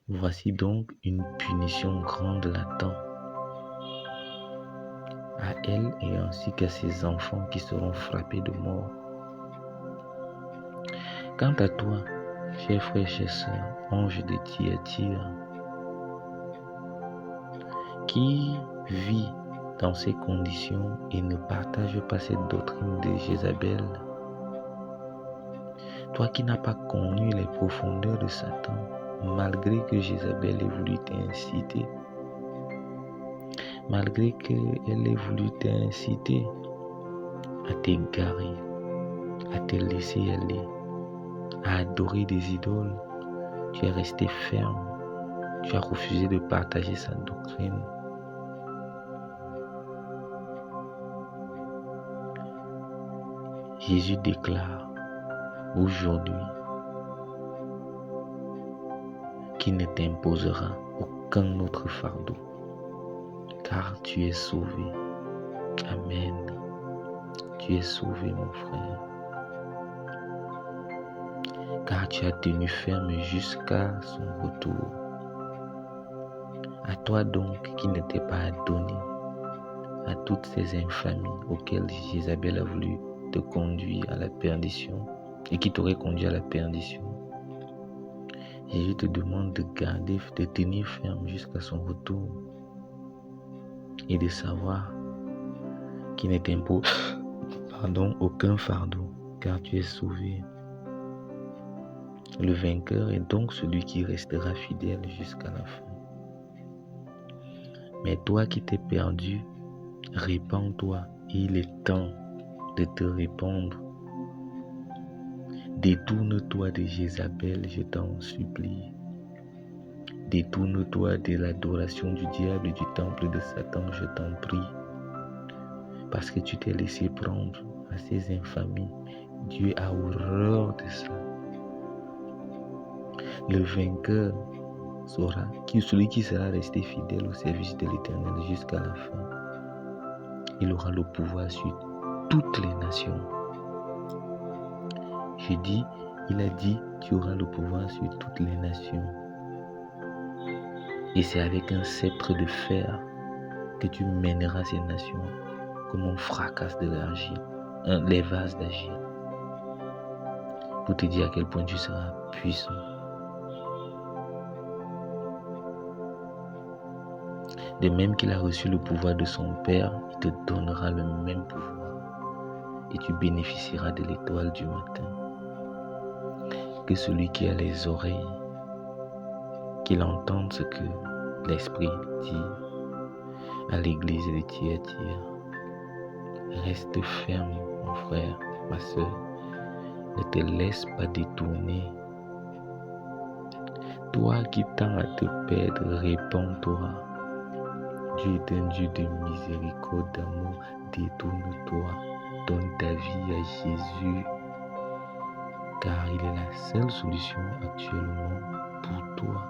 Voici donc une punition grande l'attend à elle et ainsi qu'à ses enfants qui seront frappés de mort. Quant à toi, chers frères, chers sœurs, ange de Thyatire, qui vit dans ces conditions et ne partage pas cette doctrine de Jézabel, toi qui n'as pas connu les profondeurs de Satan, malgré que Jézabel ait voulu t'inciter, malgré qu'elle ait voulu t'inciter à t'égarer, à te laisser aller, à adorer des idoles, tu es resté ferme, tu as refusé de partager sa doctrine. Jésus déclare aujourd'hui qu'il ne t'imposera aucun autre fardeau, car tu es sauvé. Amen. Tu es sauvé, mon frère, car tu as tenu ferme jusqu'à son retour. À toi donc qui ne t'es pas donné à toutes ces infamies auxquelles Jézabel a voulu te conduire à la perdition et qui t'aurait conduit à la perdition. Jésus te demande de garder, de tenir ferme jusqu'à son retour et de savoir qu'il ne t'impose aucun fardeau, car tu es sauvé. Le vainqueur est donc celui qui restera fidèle jusqu'à la fin. Mais toi qui t'es perdu, répands-toi, il est temps de te répandre. Détourne-toi de Jézabel, je t'en supplie. Détourne-toi de l'adoration du diable et du temple de Satan, je t'en prie. Parce que tu t'es laissé prendre à ces infamies. Dieu a horreur de ça. Le vainqueur sera celui qui sera resté fidèle au service de l'Éternel jusqu'à la fin. Il aura le pouvoir sur toutes les nations. Il a dit, tu auras le pouvoir sur toutes les nations. Et c'est avec un sceptre de fer que tu mèneras ces nations comme on fracasse de l'argile, les vases d'argile. Pour te dire à quel point tu seras puissant. De même qu'il a reçu le pouvoir de son Père, il te donnera le même pouvoir. Et tu bénéficieras de l'étoile du matin. Que celui qui a les oreilles, qu'il entende ce que l'Esprit dit à l'église de Thyatire. Reste ferme, mon frère, ma soeur. Ne te laisse pas détourner. Toi qui tends à te perdre, répands-toi. Dieu est un Dieu de miséricorde, d'amour. Détourne-toi. Donne ta vie à Jésus. Car il est la seule solution actuellement pour toi.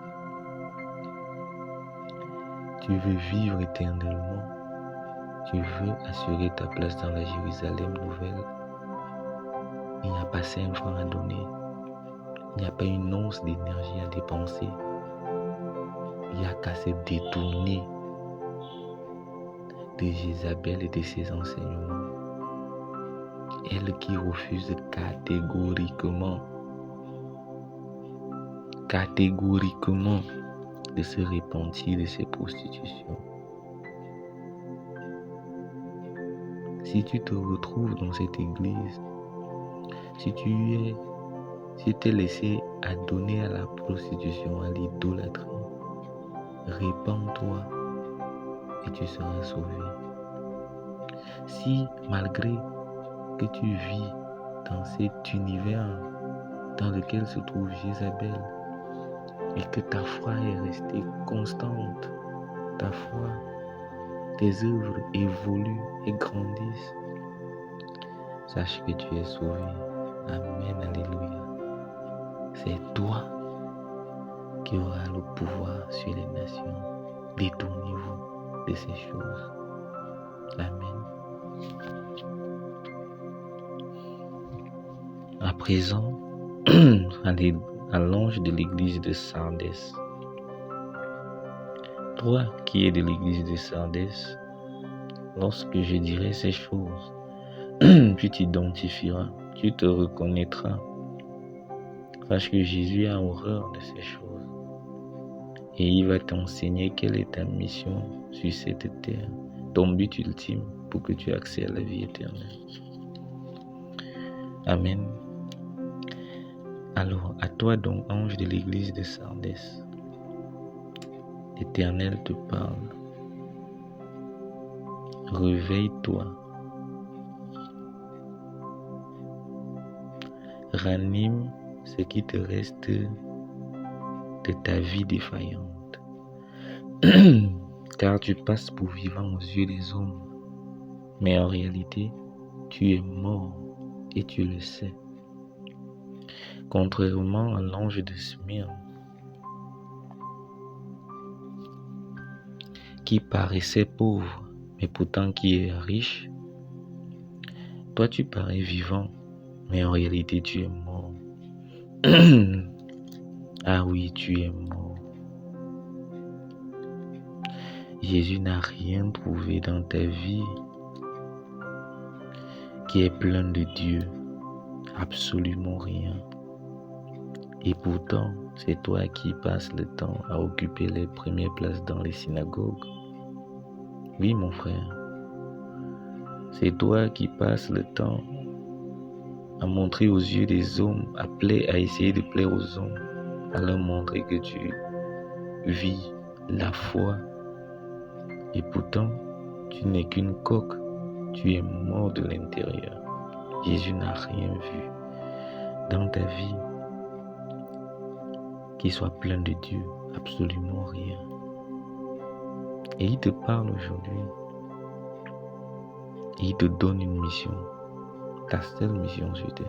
Tu veux vivre éternellement. Tu veux assurer ta place dans la Jérusalem nouvelle. Il n'y a pas 5 francs à donner. Il n'y a pas une once d'énergie à dépenser. Il n'y a qu'à se détourner de Jézabel et de ses enseignements. Elle qui refuse catégoriquement de se repentir de ses prostitutions. Si tu te retrouves dans cette église, si tu t'es laissé adonner à la prostitution, à l'idolâtrie, répands-toi et tu seras sauvé. Si malgré que tu vis dans cet univers dans lequel se trouve Jézabel et que ta foi est restée constante, ta foi, tes œuvres évoluent et grandissent, sache que tu es sauvé. Amen, alléluia. C'est toi qui auras le pouvoir sur les nations. Détournez-vous de ces choses. Amen. À présent, à l'ange de l'église de Sardès. Toi qui es de l'église de Sardès, lorsque je dirai ces choses, tu t'identifieras, tu te reconnaîtras. Sache que Jésus a horreur de ces choses. Et il va t'enseigner quelle est ta mission sur cette terre, ton but ultime pour que tu accèdes à la vie éternelle. Amen. Alors, à toi donc, ange de l'église de Sardès, l'Éternel te parle. Réveille-toi. Ranime ce qui te reste de ta vie défaillante. Car tu passes pour vivant aux yeux des hommes. Mais en réalité, tu es mort et tu le sais. Contrairement à l'ange de Smyrne, qui paraissait pauvre, mais pourtant qui est riche, toi tu parais vivant, mais en réalité tu es mort. Ah oui, tu es mort. Jésus n'a rien trouvé dans ta vie qui est plein de Dieu. Absolument rien. Et pourtant, c'est toi qui passes le temps à occuper les premières places dans les synagogues. Oui, mon frère. C'est toi qui passes le temps à montrer aux yeux des hommes, à essayer de plaire aux hommes, à leur montrer que tu vis la foi. Et pourtant, tu n'es qu'une coque. Tu es mort de l'intérieur. Jésus n'a rien vu dans ta vie qui soit plein de Dieu. Absolument rien. Et il te parle aujourd'hui. Et il te donne une mission. Ta seule mission sur terre.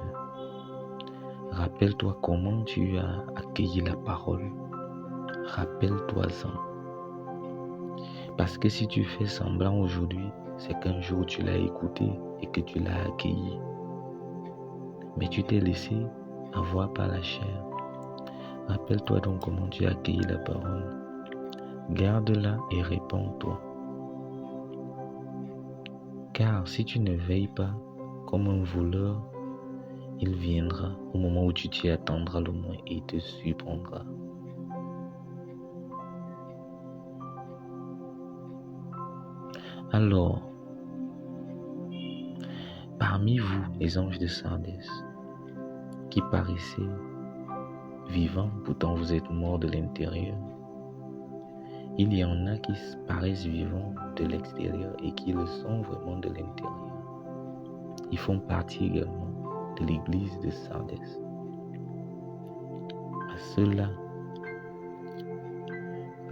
Rappelle-toi comment tu as accueilli la parole. Rappelle-toi-en. Parce que si tu fais semblant aujourd'hui, c'est qu'un jour tu l'as écouté et que tu l'as accueilli. Mais tu t'es laissé avoir par la chair. Rappelle-toi donc comment tu as accueilli la parole. Garde-la et répands-toi. Car si tu ne veilles pas comme un voleur, il viendra au moment où tu t'y attendras le moins et te surprendra. Alors, parmi vous, les anges de Sardis, qui paraissaient vivants, pourtant vous êtes morts de l'intérieur, il y en a qui paraissent vivants de l'extérieur et qui le sont vraiment de l'intérieur. Ils font partie également de l'église de Sardis. À ceux-là,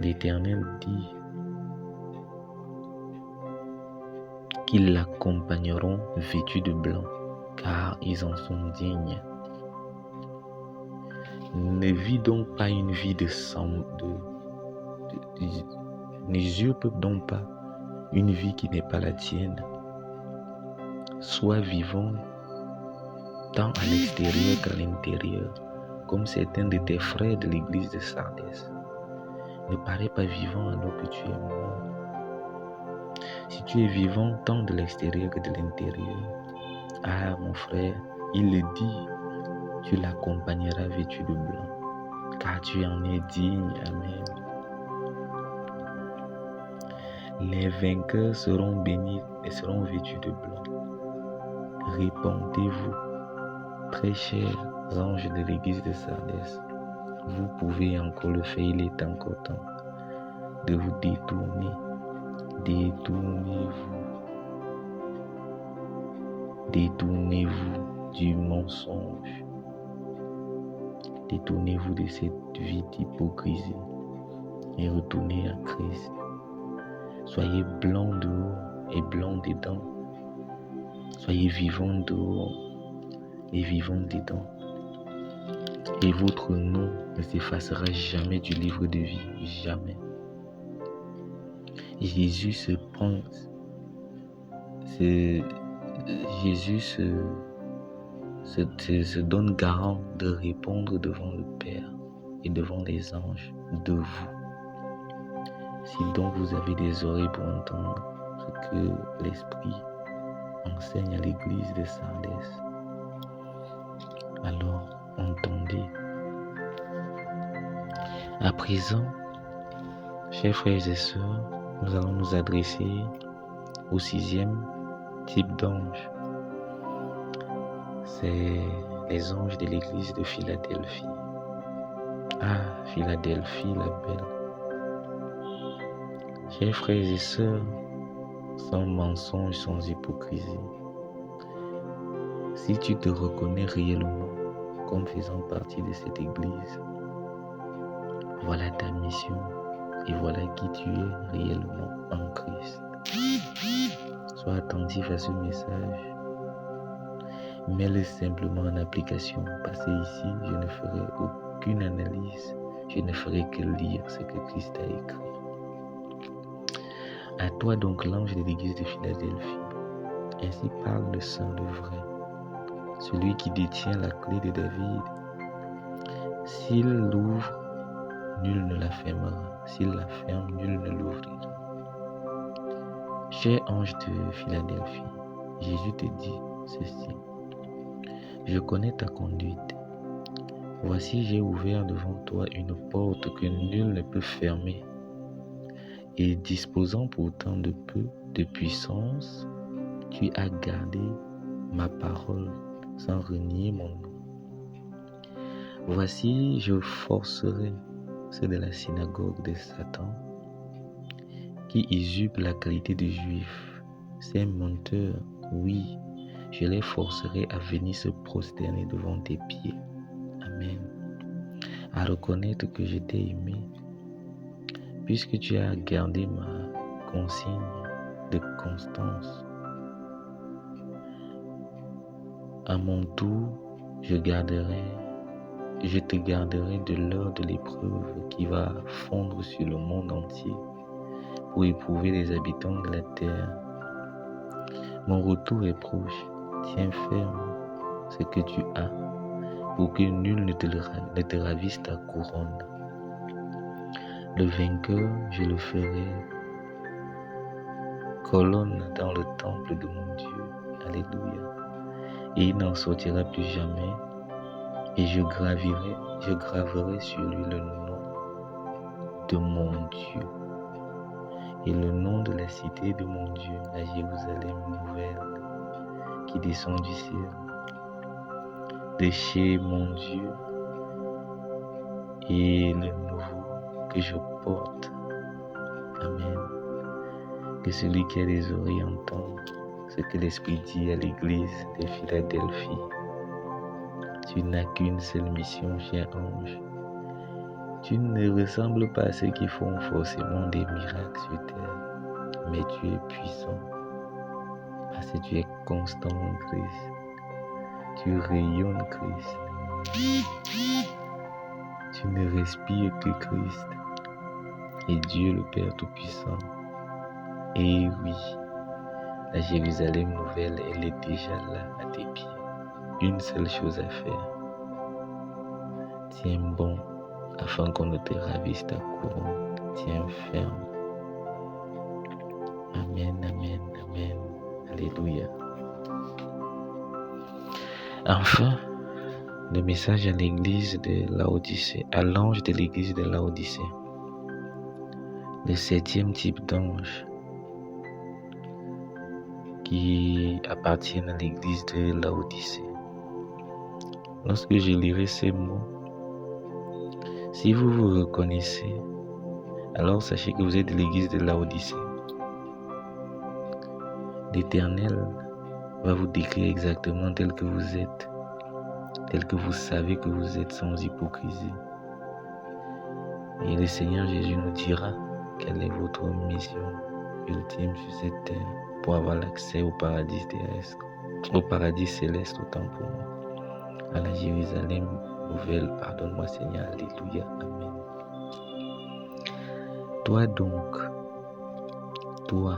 l'Éternel dit qu'ils l'accompagneront vêtus de blanc, car ils en sont dignes. Ne vis donc pas une vie de sang, n'usurpe donc pas une vie qui n'est pas la tienne. Sois vivant tant à l'extérieur qu'à l'intérieur, comme certains de tes frères de l'église de Sardis. Ne parais pas vivant alors que tu es mort. Si tu es vivant tant de l'extérieur que de l'intérieur, ah mon frère, il le dit, tu l'accompagneras vêtu de blanc, car tu en es digne. Amen. Les vainqueurs seront bénis et seront vêtus de blanc. Répondez-vous, très chers anges de l'église de Sardis. Vous pouvez encore le faire, il est encore temps de vous détourner. Détournez-vous. Détournez-vous du mensonge. Détournez-vous de cette vie d'hypocrisie et retournez à Christ. Soyez blancs dehors et blancs dedans. Soyez vivants dehors et vivants dedans. Et votre nom ne s'effacera jamais du livre de vie. Jamais. Jésus se donne garant de répondre devant le Père et devant les anges de vous. Si donc vous avez des oreilles pour entendre ce que l'Esprit enseigne à l'église de Sardis, alors entendez. À présent, chers frères et sœurs, nous allons nous adresser au 6e type d'ange. C'est les anges de l'église de Philadelphie. Ah, Philadelphie la belle. Chers frères et sœurs, sans mensonge, sans hypocrisie, si tu te reconnais réellement comme faisant partie de cette église, voilà ta mission et voilà qui tu es réellement en Christ. Sois attentif à ce message Mets-le simplement en application, parce que ici, je ne ferai aucune analyse, je ne ferai que lire ce que Christ a écrit. À toi donc l'ange de l'église de Philadelphie, ainsi parle le Saint, le vrai, celui qui détient la clé de David. S'il l'ouvre, nul ne la fermera. S'il la ferme, nul ne l'ouvrira. Cher ange de Philadelphie, Jésus te dit ceci. Je connais ta conduite. Voici, j'ai ouvert devant toi une porte que nul ne peut fermer. Et disposant pourtant de peu de puissance, tu as gardé ma parole sans renier mon nom. Voici, je forcerai ceux de la synagogue de Satan qui usurpent la qualité de juifs. Ces menteurs, oui, je les forcerai à venir se prosterner devant tes pieds. Amen. À reconnaître que je t'ai aimé, puisque tu as gardé ma consigne de constance. À mon tour, je te garderai de l'heure de l'épreuve qui va fondre sur le monde entier pour éprouver les habitants de la terre. Mon retour est proche. Tiens ferme ce que tu as pour que nul ne te ravisse ta couronne. Le vainqueur, je le ferai colonne dans le temple de mon Dieu. Alléluia. Et il n'en sortira plus jamais. Et je graverai sur lui le nom de mon Dieu et le nom de la cité de mon Dieu, la Jérusalem nouvelle qui descend du ciel, de chez mon Dieu, et le nouveau que je porte. Amen. Que celui qui a des oreilles entende ce que l'Esprit dit à l'église de Philadelphie. Tu n'as qu'une seule mission, cher ange. Tu ne ressembles pas à ceux qui font forcément des miracles sur terre, mais tu es puissant, parce que tu es constant en Christ. Tu rayonnes Christ. Tu ne respires que Christ et Dieu le Père Tout-Puissant. Et oui, la Jérusalem nouvelle, elle est déjà là à tes pieds. Une seule chose à faire. Tiens bon afin qu'on ne te ravisse ta couronne. Tiens ferme. Amen, amen, amen. Alléluia. Enfin, le message à l'église de Laodicée, à l'ange de l'église de Laodicée. Le 7e type d'ange qui appartient à l'église de Laodicée. Lorsque je lirai ces mots, si vous vous reconnaissez, alors sachez que vous êtes de l'église de Laodicée. L'Éternel va vous décrire exactement tel que vous êtes, tel que vous savez que vous êtes sans hypocrisie. Et le Seigneur Jésus nous dira quelle est votre mission ultime sur cette terre pour avoir l'accès au paradis terrestre, au paradis céleste autant pour nous, à la Jérusalem nouvelle. Pardonne-moi Seigneur, alléluia, amen. Toi donc, toi,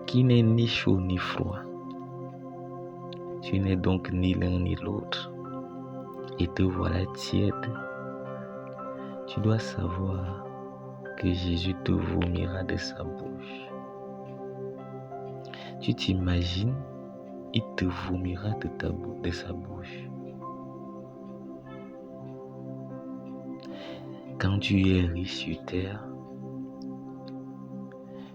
qui n'es ni chaud ni froid, tu n'es donc ni l'un ni l'autre, et te voilà tiède, tu dois savoir que Jésus te vomira de sa bouche. Tu t'imagines, il te vomira de sa bouche. Quand tu es riche sur terre,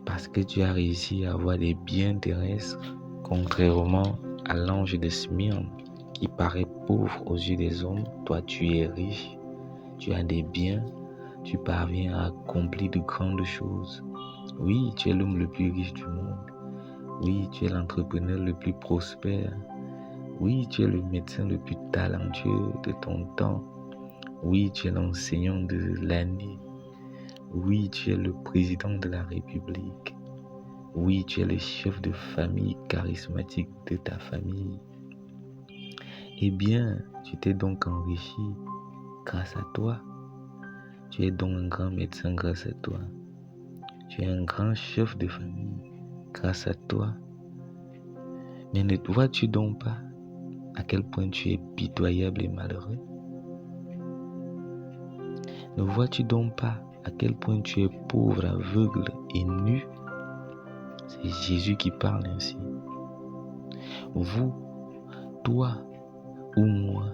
parce que tu as réussi à avoir des biens terrestres, contrairement à l'ange de Smyrne qui paraît pauvre aux yeux des hommes, toi tu es riche, tu as des biens, tu parviens à accomplir de grandes choses. Oui, tu es l'homme le plus riche du monde. Oui, tu es l'entrepreneur le plus prospère. Oui, tu es le médecin le plus talentueux de ton temps. Oui, tu es l'enseignant de l'année. Oui, tu es le président de la République. Oui, tu es le chef de famille charismatique de ta famille. Eh bien, tu t'es donc enrichi grâce à toi. Tu es donc un grand médecin grâce à toi. Tu es un grand chef de famille grâce à toi. Mais ne vois-tu donc pas à quel point tu es pitoyable et malheureux? Ne vois-tu donc pas à quel point tu es pauvre, aveugle et nu? C'est Jésus qui parle ainsi. Vous, toi ou moi,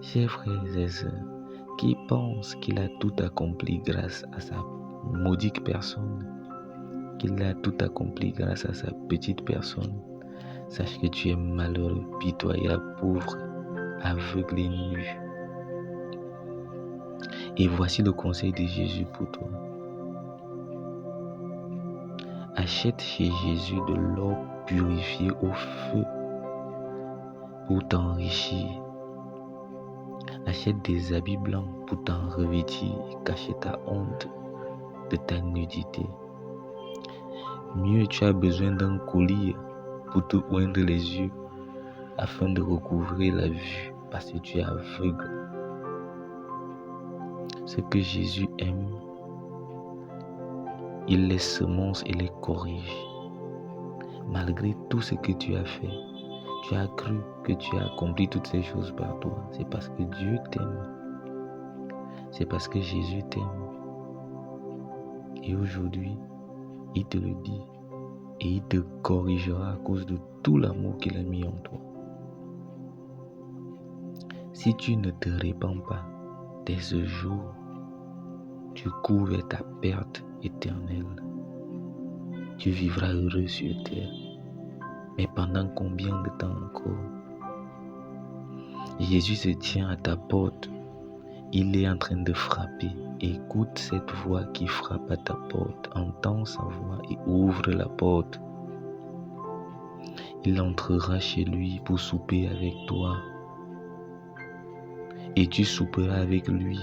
chers frères et sœurs, qui pense qu'il a tout accompli grâce à sa maudite personne, qu'il a tout accompli grâce à sa petite personne, sache que tu es malheureux, pitoyable, pauvre, aveugle et nu. Et voici le conseil de Jésus pour toi. Achète chez Jésus de l'or purifié au feu pour t'enrichir. Achète des habits blancs pour t'en revêtir et cacher ta honte de ta nudité. Mieux, tu as besoin d'un collier pour te oindre les yeux afin de recouvrer la vue parce que tu es aveugle. Ce que Jésus aime, il les semonce et les corrige. Malgré tout ce que tu as fait, tu as cru que tu as accompli toutes ces choses par toi. C'est parce que Dieu t'aime. C'est parce que Jésus t'aime. Et aujourd'hui, il te le dit. Et il te corrigera à cause de tout l'amour qu'il a mis en toi. Si tu ne te répands pas, dès ce jour, tu cours vers ta perte éternelle. Tu vivras heureux sur terre. Mais pendant combien de temps encore? Jésus se tient à ta porte. Il est en train de frapper. Écoute cette voix qui frappe à ta porte. Entends sa voix et ouvre la porte. Il entrera chez lui pour souper avec toi. Et tu souperas avec lui.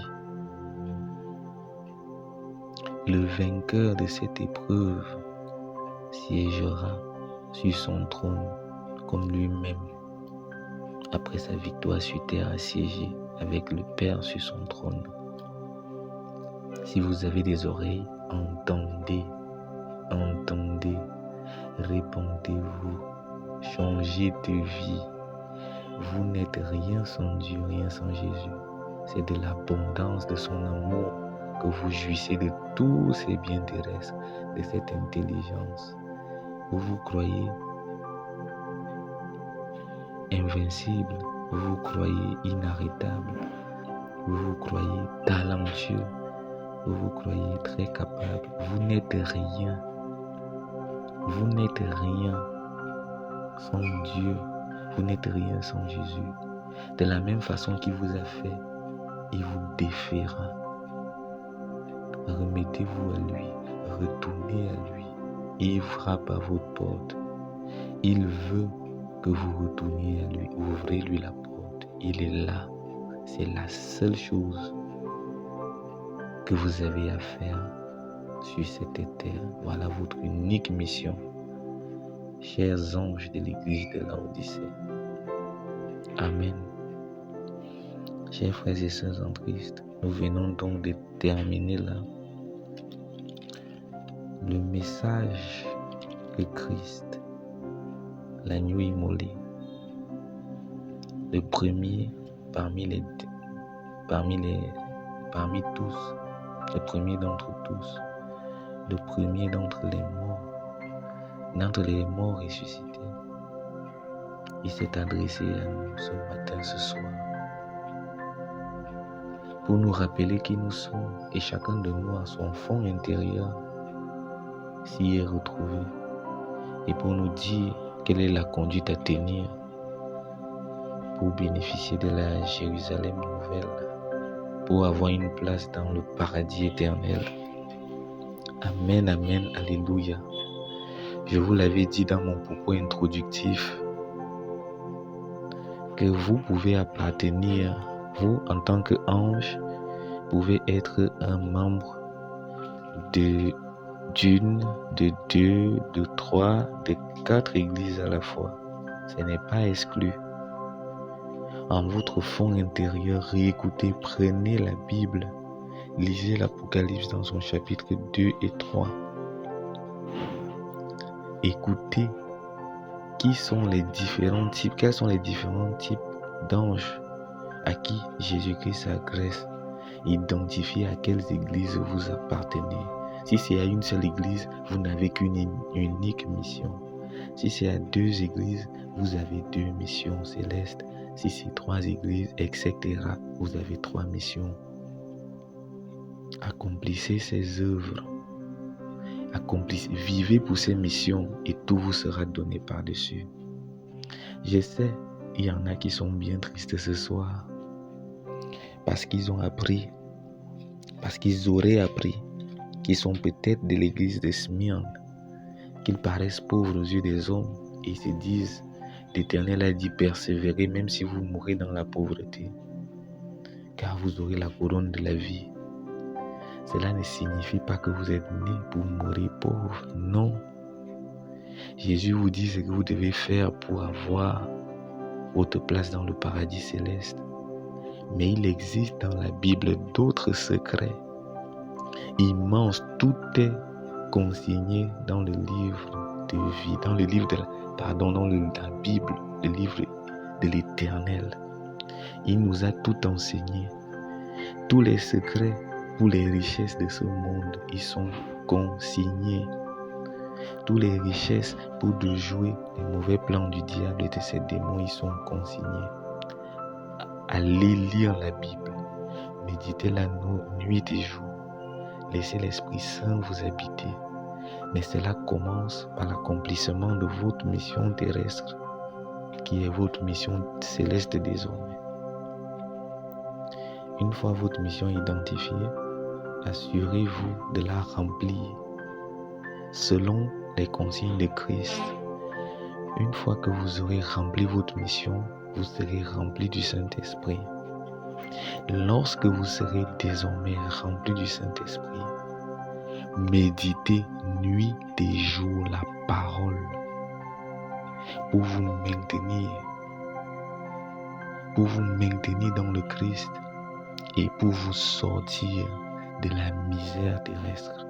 Le vainqueur de cette épreuve siégera sur son trône comme lui-même. Après sa victoire sur terre, assiégé avec le Père sur son trône. Si vous avez des oreilles, entendez, entendez, répondez-vous, changez de vie. Vous n'êtes rien sans Dieu, rien sans Jésus. C'est de l'abondance de son amour que vous jouissez de tous ces biens terrestres, de cette intelligence. Vous vous croyez invincible, vous vous croyez inarrêtable, vous vous croyez talentueux, vous vous croyez très capable. Vous n'êtes rien. Vous n'êtes rien sans Dieu. Vous n'êtes rien sans Jésus. De la même façon qu'il vous a fait, il vous défera. Remettez-vous à lui, retournez à lui. Il frappe à votre porte. Il veut que vous retourniez à lui. Ouvrez-lui la porte. Il est là. C'est la seule chose que vous avez à faire sur cette terre. Voilà votre unique mission. Chers anges de l'église de Laodicée. Amen. Chers frères et sœurs en Christ, nous venons donc de terminer là le message de Christ, l'agneau immolé, le premier parmi tous, le premier d'entre tous, le premier d'entre les morts ressuscités. Il s'est adressé à nous ce matin, ce soir, pour nous rappeler qui nous sommes et chacun de nous à son fond intérieur s'y est retrouvé et pour nous dire quelle est la conduite à tenir pour bénéficier de la Jérusalem nouvelle, pour avoir une place dans le paradis éternel. Amen, amen, alléluia. Je vous l'avais dit dans mon propos introductif que vous pouvez appartenir, vous en tant qu'ange, pouvez être un membre d'une, de deux, de trois, de 4 églises à la fois. Ce n'est pas exclu. En votre fond intérieur, réécoutez, prenez la Bible, lisez l'Apocalypse dans son chapitre 2 et 3. Écoutez quels sont les différents types d'anges à qui Jésus-Christ s'adresse. Identifiez à quelles églises vous appartenez. Si c'est à une seule église, vous n'avez qu'une unique mission. Si c'est à 2 églises, vous avez 2 missions célestes. Si c'est 3 églises, etc., vous avez 3 missions. Accomplissez ces œuvres. Vivez pour ces missions et tout vous sera donné par-dessus. Je sais, il y en a qui sont bien tristes ce soir parce qu'ils ont appris, parce qu'ils auraient appris, qu'ils sont peut-être de l'église de Smyrne, qu'ils paraissent pauvres aux yeux des hommes et ils se disent, l'Éternel a dit persévérer même si vous mourrez dans la pauvreté, car vous aurez la couronne de la vie. Cela ne signifie pas que vous êtes né pour mourir pauvre, non. Jésus vous dit ce que vous devez faire pour avoir votre place dans le paradis céleste. Mais il existe dans la Bible d'autres secrets immenses. Tout est consigné dans le livre de vie, dans la Bible, le livre de l'Éternel. Il nous a tout enseigné. Tous les secrets pour les richesses de ce monde, ils sont consignés. Toutes les richesses pour de jouer les mauvais plans du diable et de ses démons, ils sont consignés. Allez lire la Bible, méditez-la nuit et jour. Laissez l'Esprit Saint vous habiter. Mais cela commence par l'accomplissement de votre mission terrestre, qui est votre mission céleste désormais. Une fois votre mission identifiée, assurez-vous de la remplir selon les consignes de Christ. Une fois que vous aurez rempli votre mission, vous serez rempli du Saint-Esprit. Lorsque vous serez désormais rempli du Saint-Esprit, méditez nuit et jour la parole pour vous maintenir dans le Christ et pour vous sortir de la misère terrestre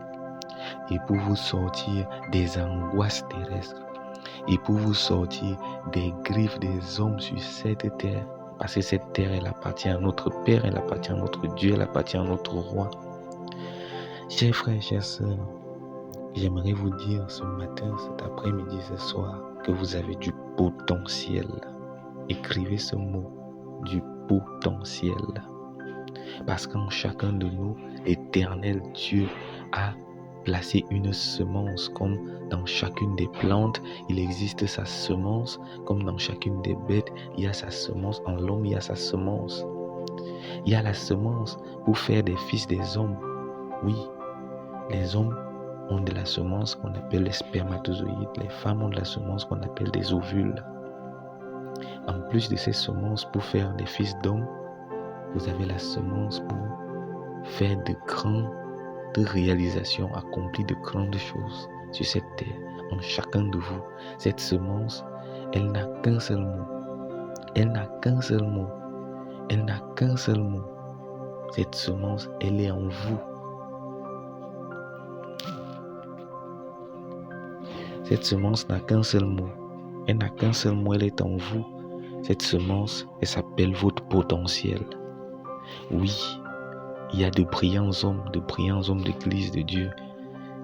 et pour vous sortir des angoisses terrestres et pour vous sortir des griffes des hommes sur cette terre. Parce que cette terre, elle appartient à notre Père, elle appartient à notre Dieu, elle appartient à notre Roi. Chers frères, chères sœurs, j'aimerais vous dire ce matin, cet après-midi, ce soir, que vous avez du potentiel. Écrivez ce mot, du potentiel. Parce qu'en chacun de nous, l'Éternel Dieu a placé une semence. Comme dans chacune des plantes, il existe sa semence. Comme dans chacune des bêtes, il y a sa semence. En l'homme, il y a sa semence. Il y a la semence pour faire des fils des hommes. Oui, les hommes ont de la semence qu'on appelle les spermatozoïdes. Les femmes ont de la semence qu'on appelle des ovules. En plus de ces semences pour faire des fils d'hommes, vous avez la semence pour faire de grandes réalisations, accomplir de grandes choses sur cette terre. En chacun de vous, cette semence, elle n'a qu'un seul mot. Elle n'a qu'un seul mot. Elle n'a qu'un seul mot. Cette semence, elle est en vous. Cette semence n'a qu'un seul mot. Elle n'a qu'un seul mot, elle est en vous. Cette semence, elle s'appelle votre potentiel. Oui, il y a de brillants hommes d'église de Dieu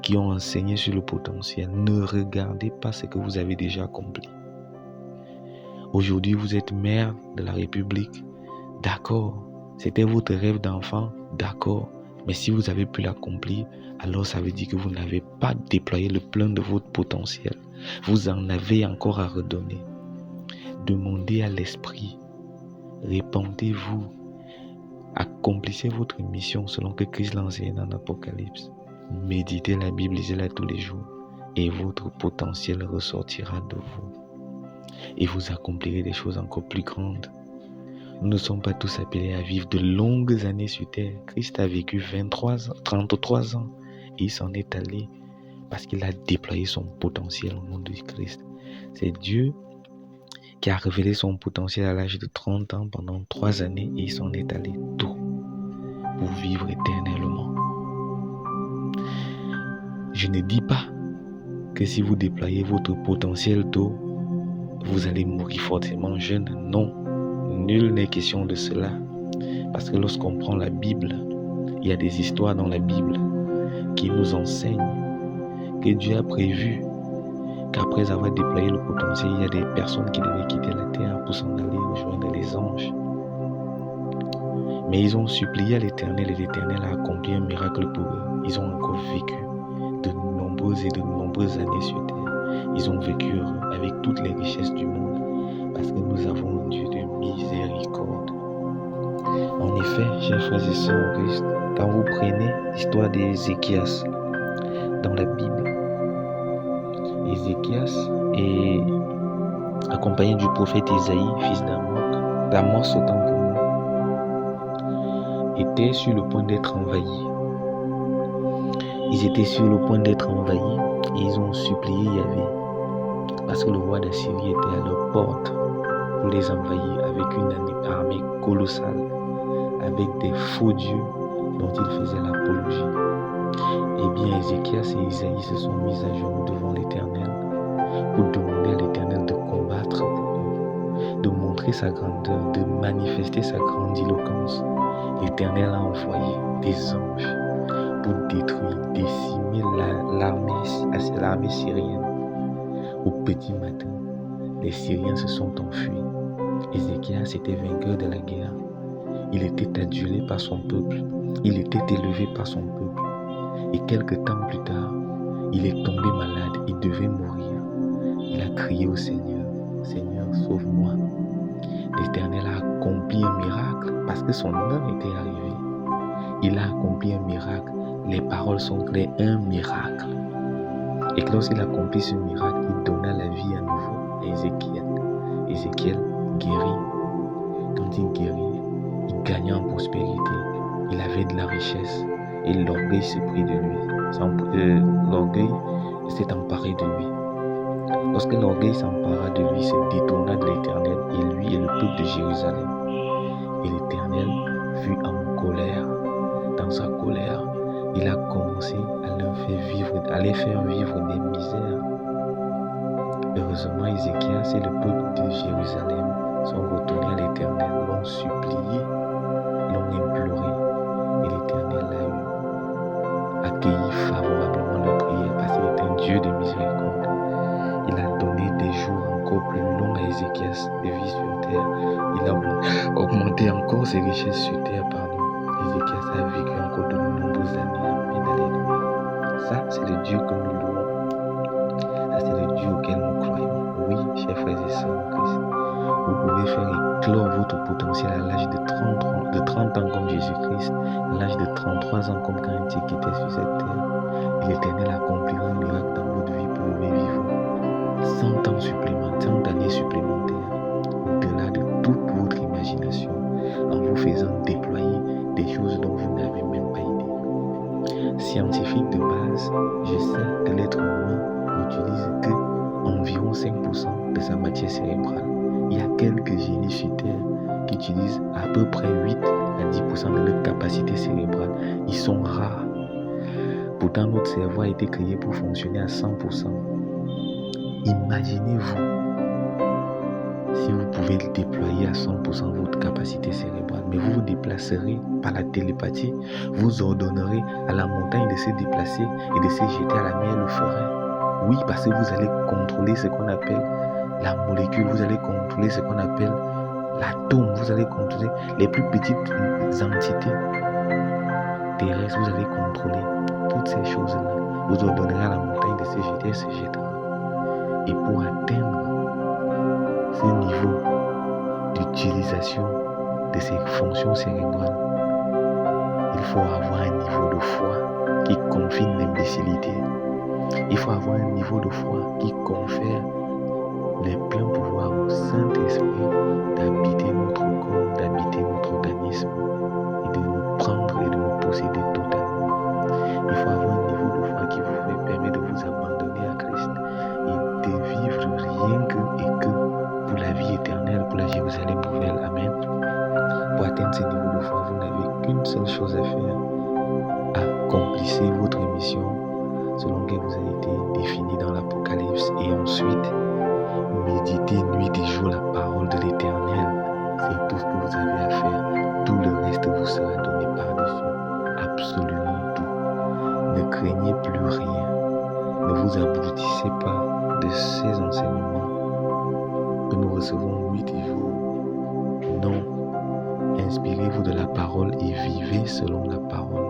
qui ont enseigné sur le potentiel. Ne regardez pas ce que vous avez déjà accompli. Aujourd'hui, vous êtes maire de la République. D'accord, c'était votre rêve d'enfant. D'accord, mais si vous avez pu l'accomplir, alors ça veut dire que vous n'avez pas déployé le plein de votre potentiel. Vous en avez encore à redonner. Demandez à l'Esprit. Répentez-vous. Accomplissez votre mission selon que Christ l'a enseigné dans l'Apocalypse. Méditez la Bible, lisez-la tous les jours et votre potentiel ressortira de vous. Et vous accomplirez des choses encore plus grandes. Nous ne sommes pas tous appelés à vivre de longues années sur terre. Christ a vécu 33 ans et il s'en est allé parce qu'il a déployé son potentiel au nom de Christ. C'est Dieu qui a révélé son potentiel à l'âge de 30 ans pendant 3 années et il s'en est allé tôt pour vivre éternellement. Je ne dis pas que si vous déployez votre potentiel tôt, vous allez mourir forcément jeune. Non, nul n'est question de cela. Parce que lorsqu'on prend la Bible, il y a des histoires dans la Bible qui nous enseignent que Dieu a prévu qu'après avoir déployé le potentiel, il y a des personnes qui devaient quitter la terre pour s'en aller rejoindre les anges. Mais ils ont supplié à l'Éternel et l'Éternel a accompli un miracle pour eux. Ils ont encore vécu de nombreuses années sur terre. Ils ont vécu heureux avec toutes les richesses du monde parce que nous avons un Dieu de miséricorde. En effet, chers frères et sœurs en Christ, quand vous prenez l'histoire d'Ézéchias dans la Bible, Ézéchias est accompagné du prophète Isaïe, fils d'Amos autant pour nous, était sur le point d'être envahis. Ils étaient sur le point d'être envahis et ils ont supplié Yahvé parce que le roi d'Assyrie était à leur porte pour les envahir avec une armée colossale, avec des faux dieux dont ils faisaient l'apologie. Eh bien, Ézéchias et Isaïe se sont mis à genoux devant l'Éternel pour demander à l'Éternel de combattre pour eux, de montrer sa grandeur, de manifester sa grandiloquence. L'Éternel a envoyé des anges pour détruire, décimer l'armée syrienne. Au petit matin, les Syriens se sont enfuis. Ézéchias était vainqueur de la guerre. Il était adulé par son peuple. Il était élevé par son peuple. Et quelque temps plus tard, il est tombé malade. Il devait mourir. Il a crié au Seigneur, « Seigneur, sauve-moi ». L'Éternel a accompli un miracle parce que son heure était arrivée. Il a accompli un miracle. Les paroles sont claires, un miracle. Et lorsqu'il accomplit ce miracle, il donna la vie à nouveau à Ézéchiel. Ézéchiel guérit. Quand il guérit, il gagna en prospérité. Il avait de la richesse et l'orgueil s'est pris de lui. L'orgueil s'est emparé de lui. Lorsque l'orgueil s'empara de lui, il se détourna de l'Éternel et lui et le peuple de Jérusalem. Et l'Éternel fut en colère. Dans sa colère, il a commencé à les faire vivre des misères. Heureusement, Ézéchias et le peuple de Jérusalem sont retournés à l'Éternel, l'ont supplié, l'ont imploré. Et l'Éternel a accueilli favorablement leur prière parce qu'il est un Dieu de miséricorde. Il a donné des jours encore plus longs à Ézéchias de vie sur terre. Il a augmenté encore ses richesses sur terre, Ézéchias a vécu encore de nombreuses années. Amen, alléluia. Ça, c'est le Dieu que nous louons. Ça, c'est le Dieu auquel nous croyons. Oui, chers frères et sœurs en Christ, vous pouvez faire éclore votre potentiel à l'âge de 30 ans comme Jésus-Christ, à l'âge de 33 ans comme quand il était sur cette terre. Et l'Éternel accomplira un miracle dans votre vie pour vous vivre 100 ans supplémentaires, 100 années supplémentaires, au-delà de toute votre imagination, en vous faisant déployer des choses dont vous n'avez même pas idée. Scientifique de base, je sais que l'être humain n'utilise que environ 5% de sa matière cérébrale. Il y a quelques génies sur Terre qui utilisent à peu près 8 à 10% de leur capacité cérébrale. Ils sont rares. Pourtant, notre cerveau a été créé pour fonctionner à 100%. Imaginez-vous si vous pouvez déployer à 100% votre capacité cérébrale, mais vous vous déplacerez par la télépathie, vous ordonnerez à la montagne de se déplacer et de se jeter à la mer, le ferait. Oui, parce que vous allez contrôler ce qu'on appelle la molécule, vous allez contrôler ce qu'on appelle l'atome, vous allez contrôler les plus petites entités terrestres, vous allez contrôler toutes ces choses-là. Vous ordonnerez à la montagne de se jeter, elle se jettera. Et pour atteindre ce niveau d'utilisation de ces fonctions cérébrales, il faut avoir un niveau de foi qui confine l'imbécilité. Il faut avoir un niveau de foi qui confère les pleins pouvoirs au Saint-Esprit d'habiter notre corps, d'habiter notre organisme et de nous prendre et de nous posséder totalement. Il faut avoir un niveau de foi qui vous permet de vous choses à faire. Accomplissez votre mission selon que vous avez été défini dans l'Apocalypse. Et ensuite, méditez nuit et jour la parole de l'Éternel. C'est tout ce que vous avez à faire. Tout le reste vous sera donné par-dessus. Absolument tout. Ne craignez plus rien. Ne vous abrutissez pas de ces enseignements que nous recevons nuit et jour. Non. Inspirez-vous de la parole et vivez selon la parole.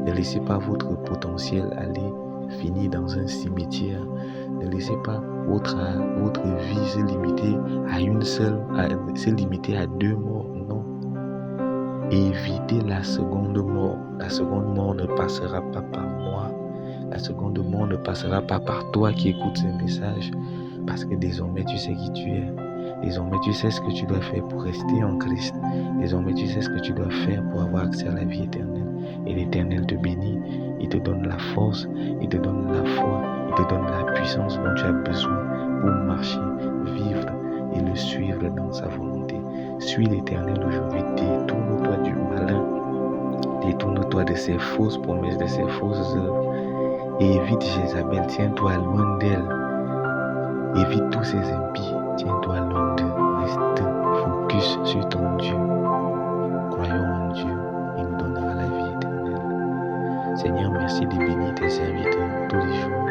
Ne laissez pas votre potentiel aller finir dans un cimetière. Ne laissez pas votre vie se limiter à se limiter à 2 morts. Non. Évitez la seconde mort. La seconde mort ne passera pas par moi. La seconde mort ne passera pas par toi qui écoutes ce message. Parce que désormais tu sais qui tu es. Désormais tu sais ce que tu dois faire pour rester en Christ. Désormais tu sais ce que tu dois faire pour avoir accès à la vie éternelle. Et l'Éternel te bénit. Il te donne la force. Il te donne la foi. Il te donne la puissance dont tu as besoin pour marcher, vivre et le suivre dans sa volonté. Suis l'Éternel aujourd'hui. Détourne-toi du malin. Détourne-toi de ses fausses promesses, de ses fausses œuvres. Et évite Jézabel. Tiens-toi loin d'elle. Évite tous ces impies. Tiens-toi loin d'eux. Reste focus sur ton Dieu. Croyons en Dieu. Il nous donnera la vie éternelle. Seigneur, merci de bénir tes serviteurs tous les jours.